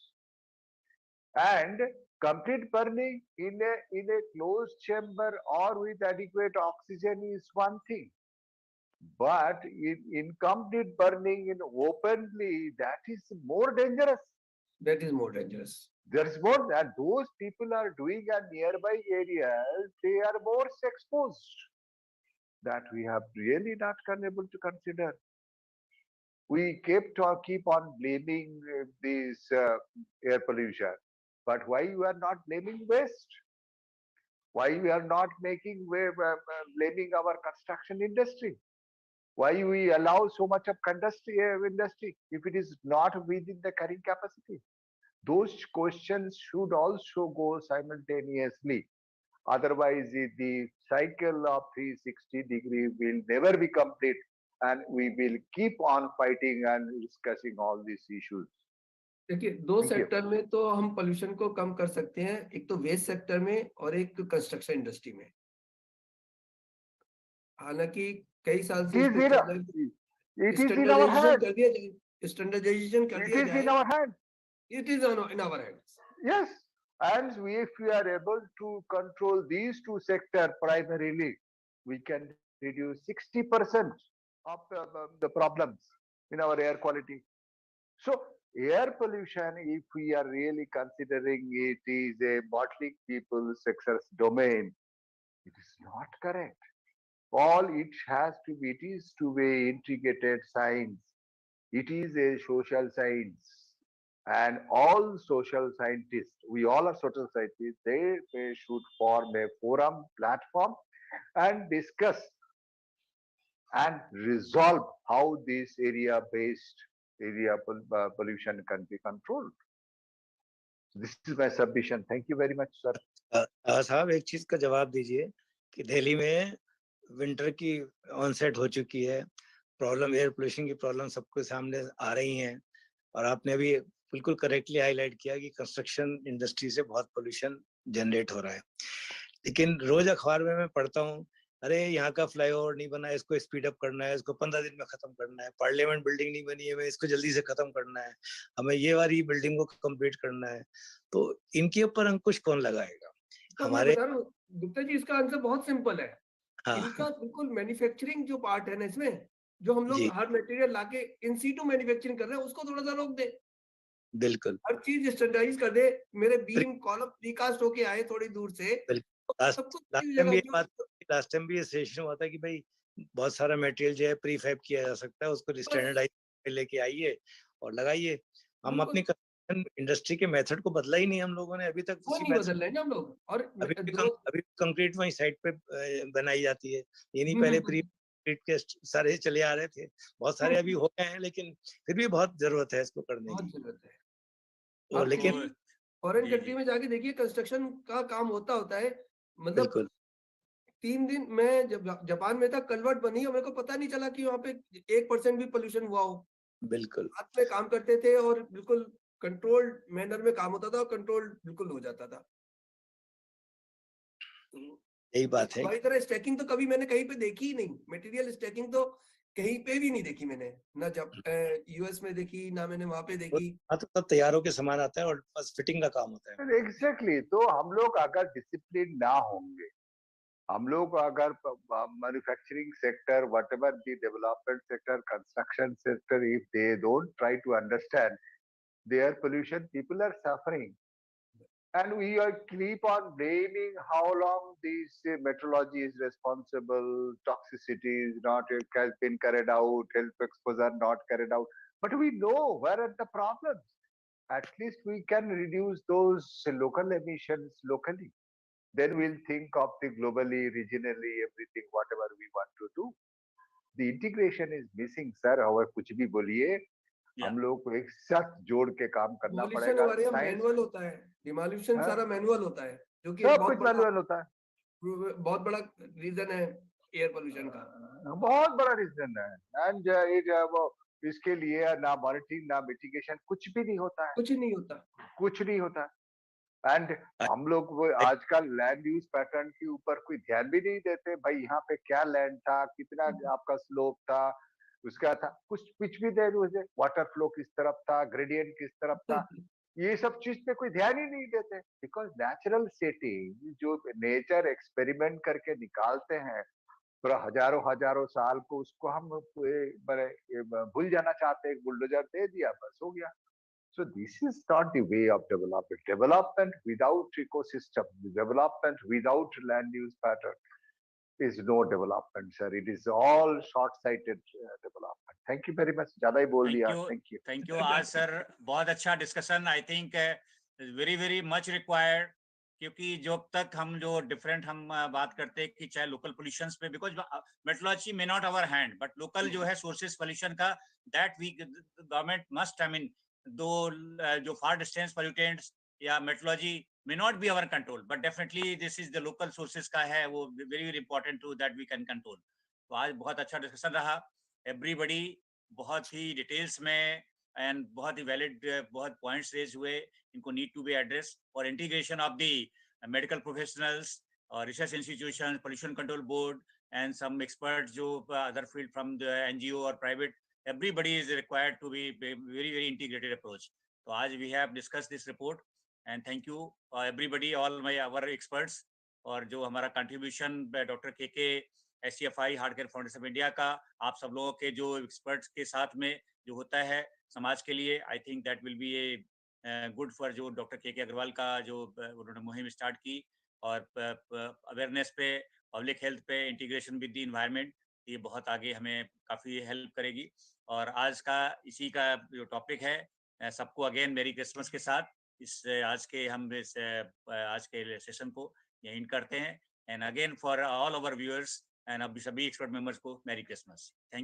And complete burning in a closed chamber or with adequate oxygen is one thing, but in incomplete burning in openly, that is more dangerous. That is more dangerous. There is more, and those people are doing at nearby areas, they are more exposed. That we have really not been able to consider. We keep on blaming this air pollution. But why you are not blaming waste? Why we are not blaming our construction industry? Why we allow so much of industry if it is not within the carrying capacity? Those questions should also go simultaneously. Otherwise, the cycle of 360-degree will never be complete, and we will keep on fighting and discussing all these issues. देखिए, दो sector में तो हम pollution को कम कर सकते हैं, एक तो वेस्ट सेक्टर में और एक कंस्ट्रक्शन इंडस्ट्री में. हालांकि कई साल से स्टैंडर्डाइजेशन कर दिया जाए. It is in our hands. Yes, and if we are able to control these two sectors primarily, we can reduce 60% of the problems in our air quality. So air pollution, if we are really considering it is a bottling people's success domain, it is not correct. All it has to be, it is to be integrated science. It is a social science. And all social scientists, we all are social scientists, they should form a forum, platform, and discuss and resolve how this area-based pollution can be controlled. This is my submission. Thank you very much, sir. साहब, एक चीज का जवाब दीजिए कि दिल्ली में winter की onset हो चुकी है, प्रॉब्लम एयर पोल्यूशन की प्रॉब्लम सबके सामने आ रही हैं, और आपने अभी बिल्कुल करेक्टली हाईलाइट किया कि कंस्ट्रक्शन इंडस्ट्री से बहुत पोल्यूशन जनरेट हो रहा है. लेकिन रोज अखबार में मैं पढ़ता हूँ, अरे यहाँ का फ्लाईओवर नहीं बना है, इसको स्पीड अप करना है, इसको 15 दिन में खत्म करना है. पार्लियामेंट बिल्डिंग नहीं बनी है, इसको जल्दी से खत्म करना है, हमें ये वाली बिल्डिंग को कंप्लीट करना है. तो इनके ऊपर अंकुश कौन लगाएगा? तो हमारे गुप्ता जी, इसका आंसर बहुत सिंपल है. इनका बिल्कुल मैन्युफैक्चरिंग जो पार्ट है ना, इसमें जो हम लोग हर मटेरियल लाके इन सीटू मैन्युफैक्चरिंग कर रहे हैं, उसको थोड़ा सा रोक दे. बिल्कुल, हर चीज स्टैंडर्डाइज कर दे. मेरे बीम कॉलम प्रीकास्ट होके आए थोड़ी दूर से. लास्ट टाइम भी ये सेशन हुआ था कि भाई बहुत सारा मटेरियल जो है प्रीफैब किया जा सकता है, उसको स्टैंडर्डाइज लेके आइए और लगाइए. हम अपनी इंडस्ट्री के मेथड को बदला ही नहीं हम लोगों ने अभी तक. वो नहीं बदल रहे हैं हम लोग. और अभी कंक्रीट वही साइड पे बनाई जाती है. ये नहीं पहले प्री के सारे चले आ रहे थे, बहुत सारे अभी हो गए हैं, लेकिन फिर भी बहुत जरूरत है इसको करने की. जरूरत है. तो लेकिन फॉरेन कंट्री में जाके देखिए, कंस्ट्रक्शन का काम होता है. मतलब 3 दिन मैं जब जापान में था, कलवर्ट बनी और मेरे को पता नहीं चला कि वहाँ पे 1% भी पोल्यूशन हुआ हो. बिल्कुल हाथ में काम करते थे और बिल्कुल कंट्रोल्ड मैनर में काम होता था, और कंट्रोल बिल्कुल हो जाता था. यही बात है। हमारी तरह स्टैकिंग तो कभी मैंने कहीं पे देखी ही नहीं, मटेरियल स्टैकिंग तो कहीं पे भी नहीं देखी मैंने, ना जब यूएस में देखी, ना मैंने वहां पे देखी। हाँ, तो सब तैयार होके सामान आता है और बस फिटिंग का काम होता है। एग्जैक्टली, तो हम लोग अगर डिसिप्लिन ना होंगे, हम लोग अगर manufacturing sector, whatever the development sector, construction sector, if they don't try to understand their pollution, people are suffering. And we are keep on blaming how long this metrology is responsible, toxicity is not has been carried out, health exposure not carried out. But we know where are the problems. At least we can reduce those local emissions locally. Then we'll think of the globally, regionally, everything, whatever we want to do. The integration is missing, sir. और कुछ भी बोलिए, हम लोग को एक साथ जोड़ के काम करना डिमोलिशन पड़ेगा। हमारे यहाँ साइंस, मैनुअल होता है, डिमोलिशन हाँ, सारा मैनुअल होता है, जो कि सब कुछ मैनुअल होता है। बहुत बड़ा रीजन है एयर पोल्यूशन का, बहुत बड़ा रीजन है। एंड वो इसके लिए ना मॉनिटरिंग ना मिटिगेशन, कुछ भी नहीं होता है, कुछ नहीं होता, कुछ नहीं होता। एंड हम लोग वो आजकल लैंड यूज पैटर्न के ऊपर कोई ध्यान भी नहीं देते। भाई यहाँ पे क्या लैंड था, कितना आपका स्लोप था, उसका था कुछ भी दे, वाटर फ्लो किस तरफ था, ग्रेडियंट किस तरफ था, ये सब चीज पे कोई ध्यान ही नहीं देते। बिकॉज नेचुरल सेटिंग जो नेचर एक्सपेरिमेंट करके निकालते हैं पूरा हजारों हजारों साल को, उसको हम भूल जाना चाहते हैं। बुलडोजर दे दिया, बस हो गया। So this is not the way of development. Development without ecosystem, development without land use pattern is no development, sir. It is all short-sighted development. Thank you very much. ज़्यादा ही बोल दिया. Thank you. Thank you. आज sir बहुत अच्छा discussion, I think very very much required, क्योंकि जब तक हम जो डिफरेंट हम बात करते हैं कि चाहे लोकल पोल्यूशंस पे, because metrology may not our hand, but local जो है सोर्सेस पोल्यूशन का, that we government must, I mean though जो फार डिस्टेंस पोल्यूटेंट्स या metrology may not be our control, but definitely this is the local sources का है, वो very very important to that we can control. तो आज बहुत अच्छा discussion रहा, everybody बहुत ही डिटेल्स में एंड बहुत ही वैलिड बहुत पॉइंट्स रेज हुए, इनको नीड टू बी एड्रेस, और integration of the medical professionals और research institution, pollution control board and some experts जो other field from the NGO और private, everybody is required to be very very integrated approach. तो आज we have discussed this report and thank you everybody, all my our experts, और जो हमारा contribution doctor KK HCFI heart care foundation of India का, आप सब लोगों के जो एक्सपर्ट्स के साथ में जो होता है समाज के लिए, I think that will be a good for जो डॉक्टर केके अग्रवाल का जो उन्होंने मुहिम स्टार्ट की, और अवेयरनेस पे, पब्लिक हेल्थ पे, इंटीग्रेशन विद द इन्वायरमेंट, ये बहुत आगे हमें काफ़ी हेल्प करेगी। और आज का इसी का जो टॉपिक है, सबको अगेन मेरी क्रिसमस के साथ इस आज के सेशन को यहीं करते हैं, and again for all over viewers and अभी सभी एक्सपर्ट मेंबर्स को मेरी क्रिसमस। Thank you.